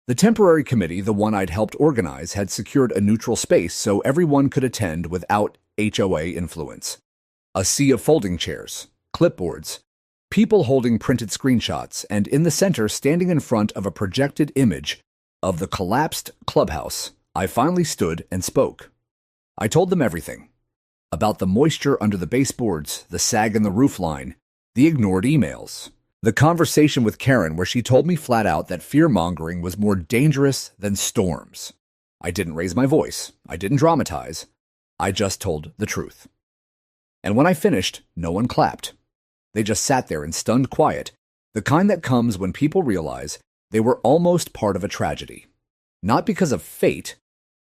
The temporary committee, the one I'd helped organize, had secured a neutral space so everyone could attend without HOA influence. A sea of folding chairs, clipboards, people holding printed screenshots, and in the center, standing in front of a projected image of the collapsed clubhouse, I finally stood and spoke. I told them everything. About the moisture under the baseboards, the sag in the roofline, the ignored emails. The conversation with Karen where she told me flat out that fear-mongering was more dangerous than storms. I didn't raise my voice. I didn't dramatize. I just told the truth. And when I finished, no one clapped. They just sat there in stunned quiet, the kind that comes when people realize they were almost part of a tragedy. Not because of fate,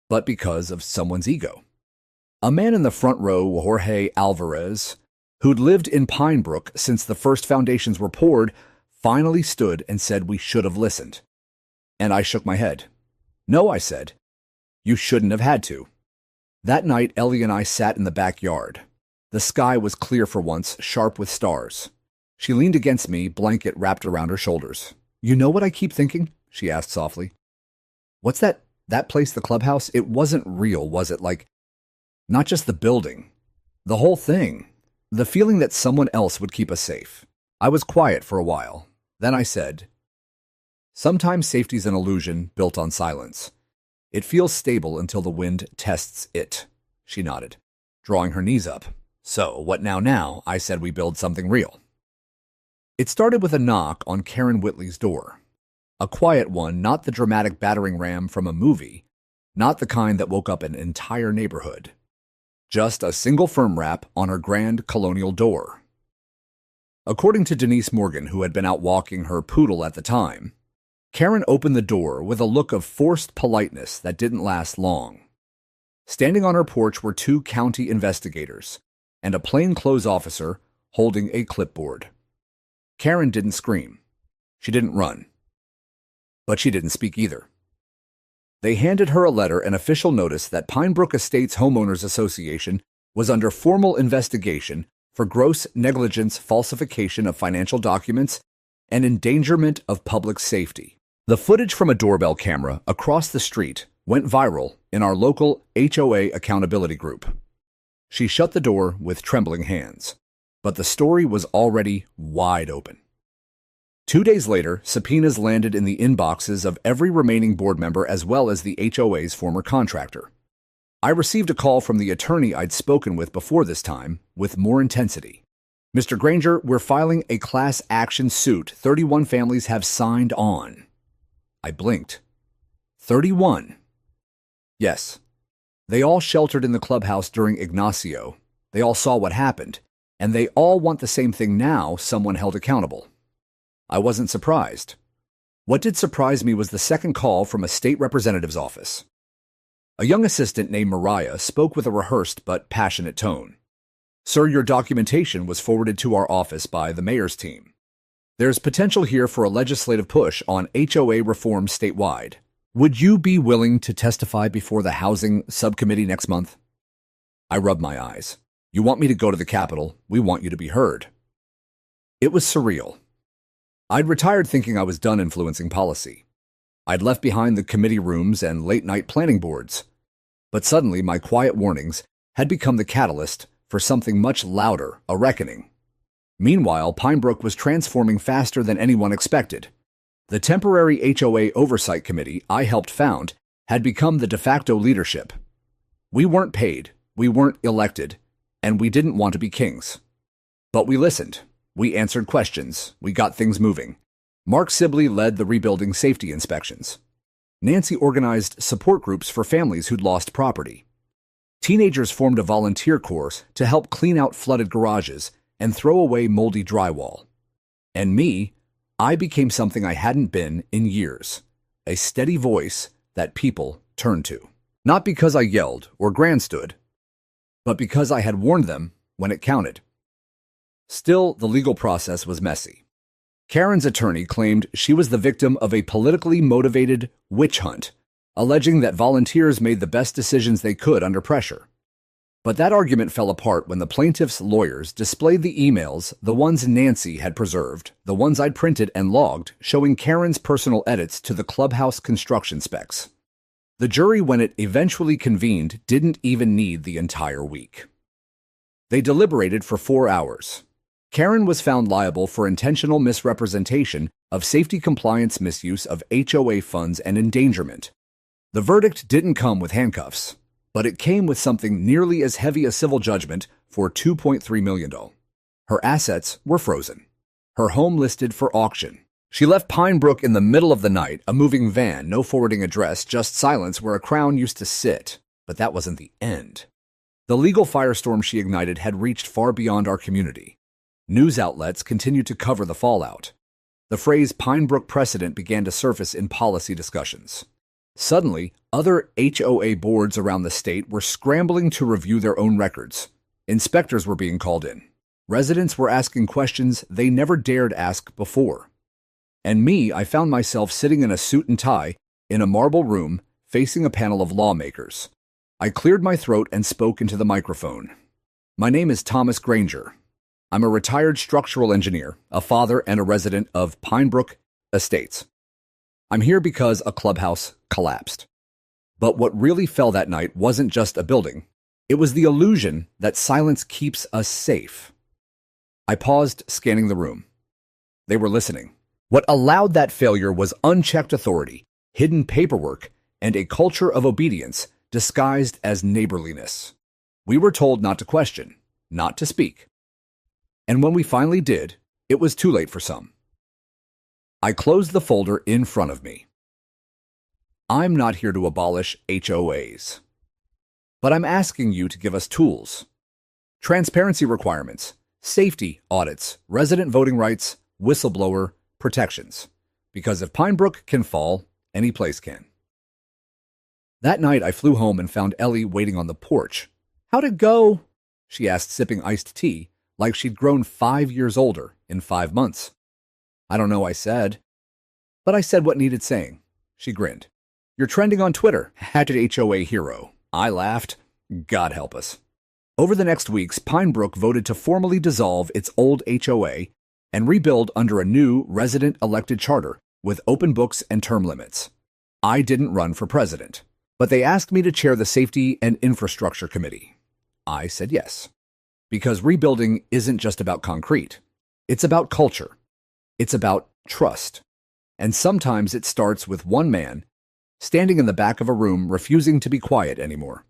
but because of someone's ego. A man in the front row, Jorge Alvarez, who'd lived in Pine Brook since the first foundations were poured, finally stood and said we should have listened. And I shook my head. No, I said. You shouldn't have had to. That night, Ellie and I sat in the backyard. The sky was clear for once, sharp with stars. She leaned against me, blanket wrapped around her shoulders. You know what I keep thinking? She asked softly. What's that place, the clubhouse? It wasn't real, was it? Like, not just the building. The whole thing. The feeling that someone else would keep us safe. I was quiet for a while. Then I said, sometimes safety's an illusion built on silence. It feels stable until the wind tests it. She nodded, drawing her knees up. So, what now? I said we build something real. It started with a knock on Karen Whitley's door. A quiet one, not the dramatic battering ram from a movie, not the kind that woke up an entire neighborhood. Just a single firm rap on her grand colonial door. According to Denise Morgan, who had been out walking her poodle at the time, Karen opened the door with a look of forced politeness that didn't last long. Standing on her porch were 2 county investigators and a plainclothes officer holding a clipboard. Karen didn't scream. She didn't run. But she didn't speak either. They handed her a letter and official notice that Pinebrook Estates Homeowners Association was under formal investigation for gross negligence, falsification of financial documents, and endangerment of public safety. The footage from a doorbell camera across the street went viral in our local HOA accountability group. She shut the door with trembling hands, but the story was already wide open. 2 days later, subpoenas landed in the inboxes of every remaining board member as well as the HOA's former contractor. I received a call from the attorney I'd spoken with before this time, with more intensity. "Mr. Granger, we're filing a class action suit. 31 families have signed on." I blinked. 31. Yes. They all sheltered in the clubhouse during Ignacio. They all saw what happened, and they all want the same thing now, someone held accountable. I wasn't surprised. What did surprise me was the second call from a state representative's office. A young assistant named Mariah spoke with a rehearsed but passionate tone. "Sir, your documentation was forwarded to our office by the mayor's team. There's potential here for a legislative push on HOA reform statewide. Would you be willing to testify before the Housing Subcommittee next month?" I rubbed my eyes. "You want me to go to the Capitol? We want you to be heard." It was surreal. I'd retired thinking I was done influencing policy. I'd left behind the committee rooms and late-night planning boards. But suddenly, my quiet warnings had become the catalyst for something much louder, a reckoning. Meanwhile, Pinebrook was transforming faster than anyone expected. The temporary HOA Oversight Committee I helped found had become the de facto leadership. We weren't paid, we weren't elected, and we didn't want to be kings. But we listened. We answered questions. We got things moving. Mark Sibley led the rebuilding safety inspections. Nancy organized support groups for families who'd lost property. Teenagers formed a volunteer corps to help clean out flooded garages and throw away moldy drywall. And me, I became something I hadn't been in years, a steady voice that people turned to. Not because I yelled or grandstood, but because I had warned them when it counted. Still, the legal process was messy. Karen's attorney claimed she was the victim of a politically motivated witch hunt, alleging that volunteers made the best decisions they could under pressure. But that argument fell apart when the plaintiff's lawyers displayed the emails, the ones Nancy had preserved, the ones I'd printed and logged, showing Karen's personal edits to the clubhouse construction specs. The jury, when it eventually convened, didn't even need the entire week. They deliberated for 4 hours. Karen was found liable for intentional misrepresentation of safety compliance misuse of HOA funds and endangerment. The verdict didn't come with handcuffs, but it came with something nearly as heavy as civil judgment for $2.3 million. Her assets were frozen. Her home listed for auction. She left Pinebrook in the middle of the night, a moving van, no forwarding address, just silence where a crown used to sit. But that wasn't the end. The legal firestorm she ignited had reached far beyond our community. News outlets continued to cover the fallout. The phrase Pinebrook precedent began to surface in policy discussions. Suddenly, other HOA boards around the state were scrambling to review their own records. Inspectors were being called in. Residents were asking questions they never dared ask before. And me, I found myself sitting in a suit and tie in a marble room facing a panel of lawmakers. I cleared my throat and spoke into the microphone. "My name is Thomas Granger. I'm a retired structural engineer, a father, and a resident of Pinebrook Estates. I'm here because a clubhouse collapsed. But what really fell that night wasn't just a building. It was the illusion that silence keeps us safe." I paused, scanning the room. They were listening. What allowed that failure was unchecked authority, hidden paperwork, and a culture of obedience disguised as neighborliness. We were told not to question, not to speak. And when we finally did, it was too late for some. I closed the folder in front of me. I'm not here to abolish HOAs, but I'm asking you to give us tools, transparency requirements, safety audits, resident voting rights, whistleblower protections. Because if Pine Brook can fall, any place can. That night, I flew home and found Ellie waiting on the porch. "How'd it go?" she asked, sipping iced tea, like she'd grown 5 years older in 5 months. "I don't know," I said. But I said what needed saying. She grinned. "You're trending on Twitter, #HOA hero." I laughed. God help us. Over the next weeks, Pine Brook voted to formally dissolve its old HOA and rebuild under a new resident-elected charter with open books and term limits. I didn't run for president, but they asked me to chair the Safety and Infrastructure Committee. I said yes, because rebuilding isn't just about concrete. It's about culture. It's about trust. And sometimes it starts with one man standing in the back of a room refusing to be quiet anymore.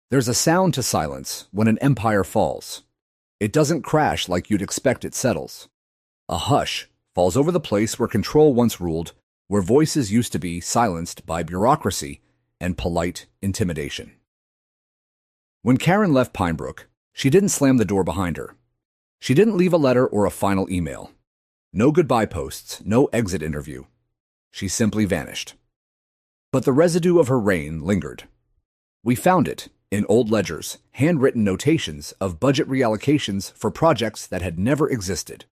There's a sound to silence when an empire falls. It doesn't crash like you'd expect it settles. A hush falls over the place where control once ruled, where voices used to be silenced by bureaucracy and polite intimidation. When Karen left Pine Brook, she didn't slam the door behind her. She didn't leave a letter or a final email. No goodbye posts, no exit interview. She simply vanished. But the residue of her reign lingered. We found it in old ledgers, handwritten notations of budget reallocations for projects that had never existed.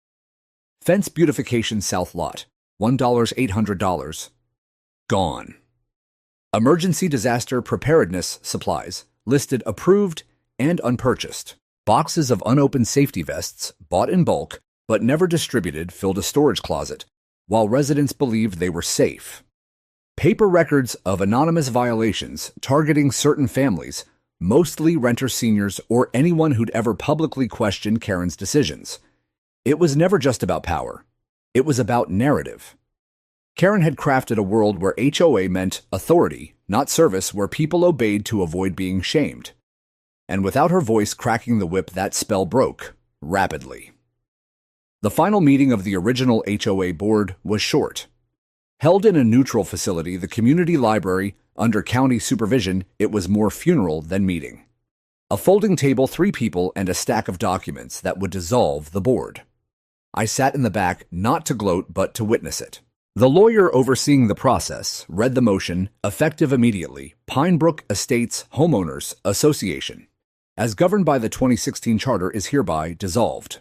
Fence beautification south lot, $1,800. Gone. Emergency disaster preparedness supplies, listed approved and unpurchased. Boxes of unopened safety vests, bought in bulk, but never distributed, filled a storage closet, while residents believed they were safe. Paper records of anonymous violations targeting certain families, mostly renter seniors or anyone who'd ever publicly questioned Karen's decisions. It was never just about power. It was about narrative. Karen had crafted a world where HOA meant authority, not service, where people obeyed to avoid being shamed. And without her voice cracking the whip, that spell broke rapidly. The final meeting of the original HOA board was short. Held in a neutral facility, the community library, under county supervision, it was more funeral than meeting. A folding table, 3 people, and a stack of documents that would dissolve the board. I sat in the back, not to gloat, but to witness it. The lawyer overseeing the process read the motion, effective immediately, Pine Brook Estates Homeowners Association, as governed by the 2016 charter, is hereby dissolved.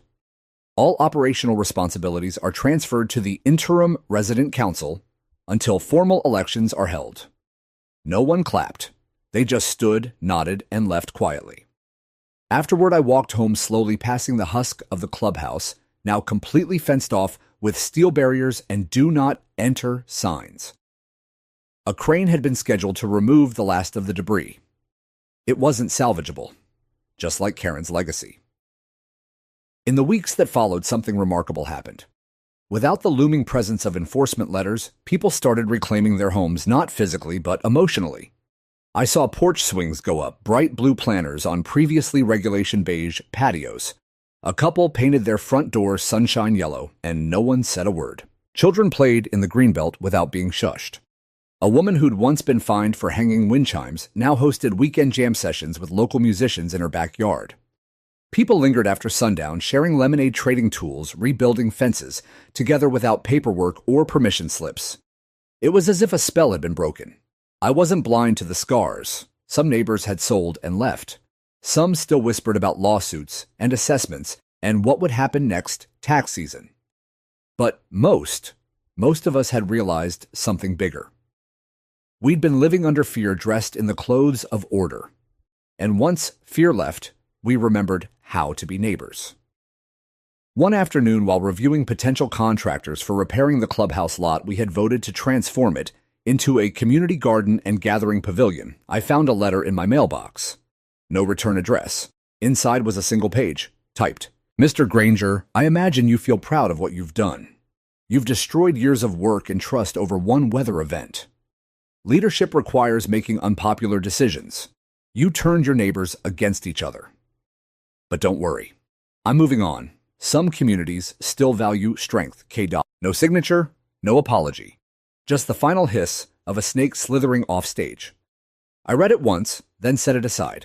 All operational responsibilities are transferred to the interim resident council until formal elections are held. No one clapped. They just stood, nodded, and left quietly. Afterward, I walked home slowly, passing the husk of the clubhouse, now completely fenced off with steel barriers and "do not enter" signs. A crane had been scheduled to remove the last of the debris. It wasn't salvageable, just like Karen's legacy. In the weeks that followed, something remarkable happened. Without the looming presence of enforcement letters, people started reclaiming their homes, not physically, but emotionally. I saw porch swings go up, bright blue planters on previously regulation beige patios. A couple painted their front door sunshine yellow, and no one said a word. Children played in the greenbelt without being shushed. A woman who'd once been fined for hanging wind chimes now hosted weekend jam sessions with local musicians in her backyard. People lingered after sundown, sharing lemonade trading tools, rebuilding fences, together without paperwork or permission slips. It was as if a spell had been broken. I wasn't blind to the scars. Some neighbors had sold and left. Some still whispered about lawsuits and assessments and what would happen next tax season. But most of us had realized something bigger. We'd been living under fear, dressed in the clothes of order. And once fear left, we remembered how to be neighbors. One afternoon, while reviewing potential contractors for repairing the clubhouse lot, we had voted to transform it into a community garden and gathering pavilion. I found a letter in my mailbox. No return address. Inside was a single page, typed, "Mr. Granger, I imagine you feel proud of what you've done. You've destroyed years of work and trust over one weather event. Leadership requires making unpopular decisions. You turned your neighbors against each other. But don't worry. I'm moving on. Some communities still value strength, K. No signature, no apology. Just the final hiss of a snake slithering off stage. I read it once, then set it aside.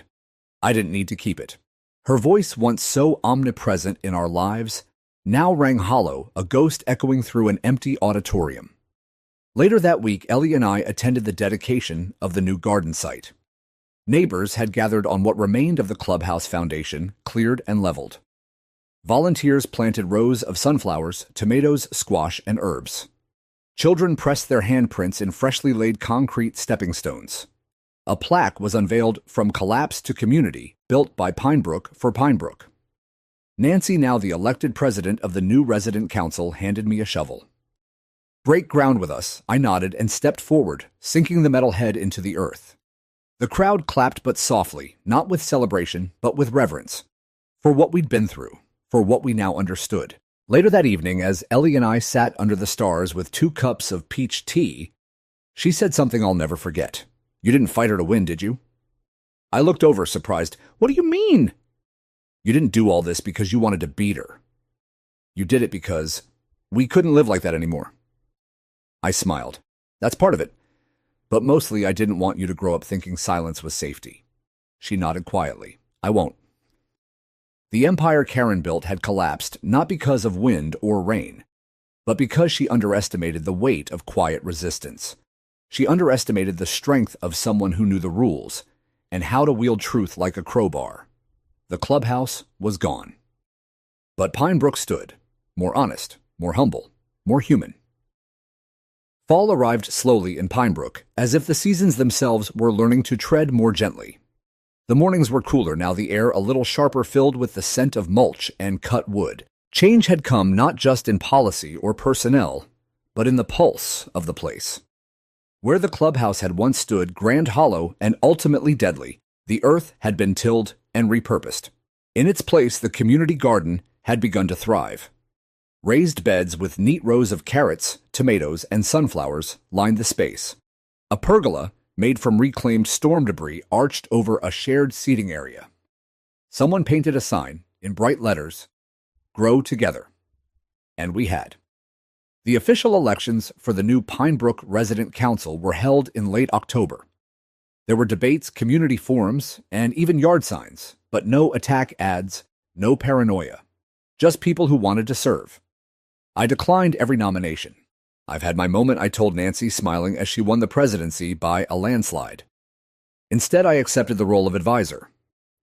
I didn't need to keep it. Her voice, once so omnipresent in our lives, now rang hollow, a ghost echoing through an empty auditorium. Later that week, Ellie and I attended the dedication of the new garden site. Neighbors had gathered on what remained of the clubhouse foundation, cleared and leveled. Volunteers planted rows of sunflowers, tomatoes, squash, and herbs. Children pressed their handprints in freshly laid concrete stepping stones. A plaque was unveiled from collapse to community, built by Pinebrook for Pinebrook. Nancy, now the elected president of the new resident council, handed me a shovel. "Break ground with us," I nodded and stepped forward, sinking the metal head into the earth. The crowd clapped, but softly, not with celebration, but with reverence, for what we'd been through, for what we now understood. Later that evening, as Ellie and I sat under the stars with 2 cups of peach tea, she said something I'll never forget. "You didn't fight her to win, did you?" I looked over, surprised. "What do you mean?" "You didn't do all this because you wanted to beat her. You did it because we couldn't live like that anymore." I smiled. "That's part of it. But mostly I didn't want you to grow up thinking silence was safety." She nodded quietly. "I won't." The empire Karen built had collapsed not because of wind or rain, but because she underestimated the weight of quiet resistance. She underestimated the strength of someone who knew the rules and how to wield truth like a crowbar. The clubhouse was gone. But Pinebrook stood, more honest, more humble, more human. Fall arrived slowly in Pinebrook, as if the seasons themselves were learning to tread more gently. The mornings were cooler, now the air a little sharper, filled with the scent of mulch and cut wood. Change had come not just in policy or personnel, but in the pulse of the place. Where the clubhouse had once stood, grand, hollow, and ultimately deadly, the earth had been tilled and repurposed. In its place, the community garden had begun to thrive. Raised beds with neat rows of carrots, tomatoes, and sunflowers lined the space. A pergola, made from reclaimed storm debris, arched over a shared seating area. Someone painted a sign, in bright letters, "Grow Together." And we had. The official elections for the new Pinebrook Resident Council were held in late October. There were debates, community forums, and even yard signs, but no attack ads, no paranoia. Just people who wanted to serve. I declined every nomination. "I've had my moment," I told Nancy, smiling as she won the presidency by a landslide. Instead, I accepted the role of advisor.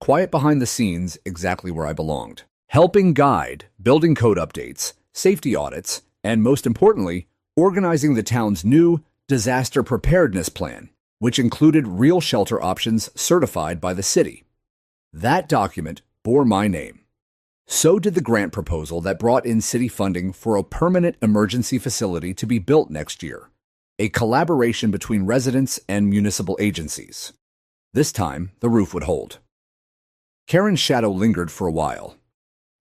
Quiet behind the scenes, exactly where I belonged. Helping guide, building code updates, safety audits, and most importantly, organizing the town's new disaster preparedness plan, which included real shelter options certified by the city. That document bore my name. So did the grant proposal that brought in city funding for a permanent emergency facility to be built next year, a collaboration between residents and municipal agencies. This time, the roof would hold. Karen's shadow lingered for a while.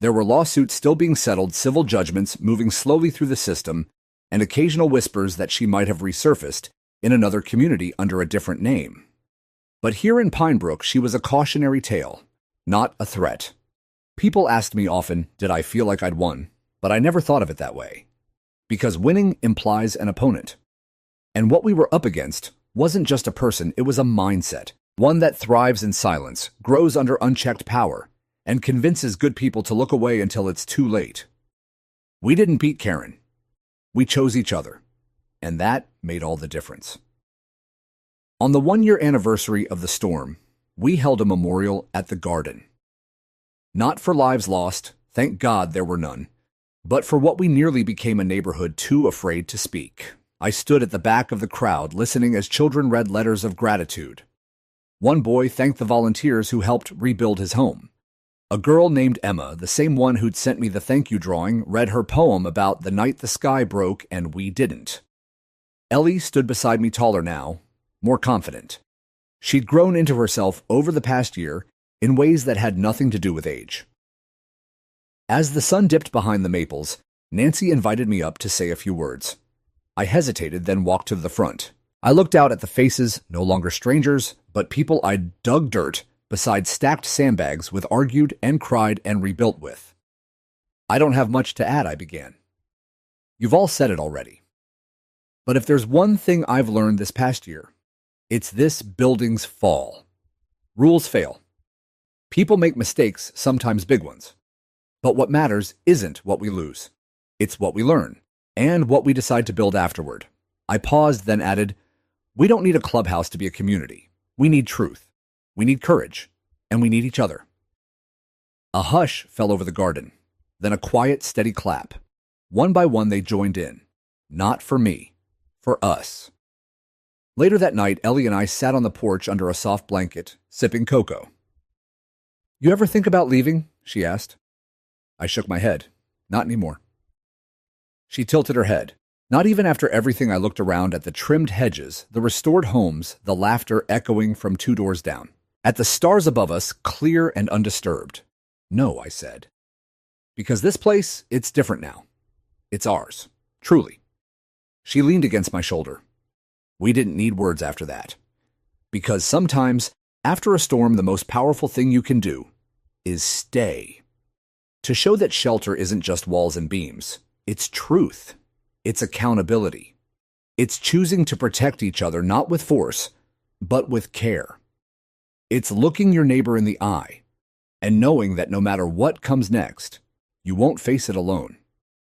There were lawsuits still being settled, civil judgments moving slowly through the system, and occasional whispers that she might have resurfaced in another community under a different name. But here in Pinebrook, she was a cautionary tale, not a threat. People asked me often, did I feel like I'd won? But I never thought of it that way. Because winning implies an opponent. And what we were up against wasn't just a person, it was a mindset. One that thrives in silence, grows under unchecked power, and convinces good people to look away until it's too late. We didn't beat Karen. We chose each other. And that made all the difference. On the 1-year anniversary of the storm, we held a memorial at the garden. Not for lives lost, thank God there were none, but for what we nearly became a neighborhood too afraid to speak. I stood at the back of the crowd, listening as children read letters of gratitude. One boy thanked the volunteers who helped rebuild his home. A girl named Emma, the same one who'd sent me the thank you drawing, read her poem about the night the sky broke and we didn't. Ellie stood beside me, taller now, more confident. She'd grown into herself over the past year in ways that had nothing to do with age. As the sun dipped behind the maples, Nancy invited me up to say a few words. I hesitated, then walked to the front. I looked out at the faces, no longer strangers, but people I'd dug dirt beside stacked sandbags with, argued and cried and rebuilt with. I don't have much to add, I began. You've all said it already. But if there's one thing I've learned this past year, it's this: buildings fall. Rules fail. People make mistakes, sometimes big ones. But what matters isn't what we lose. It's what we learn, and what we decide to build afterward. I paused, then added, we don't need a clubhouse to be a community. We need truth. We need courage. And we need each other. A hush fell over the garden, then a quiet, steady clap. One by one, they joined in. Not for me, for us. Later that night, Ellie and I sat on the porch under a soft blanket, sipping cocoa. You ever think about leaving? She asked. I shook my head. Not anymore. She tilted her head. Not even after everything. I looked around at the trimmed hedges, the restored homes, the laughter echoing from 2 doors down. At the stars above us, clear and undisturbed. No, I said. Because this place, it's different now. It's ours. Truly. She leaned against my shoulder. We didn't need words after that. Because sometimes, after a storm, the most powerful thing you can do is stay. To show that shelter isn't just walls and beams. It's truth. It's accountability. It's choosing to protect each other not with force, but with care. It's looking your neighbor in the eye and knowing that no matter what comes next, you won't face it alone.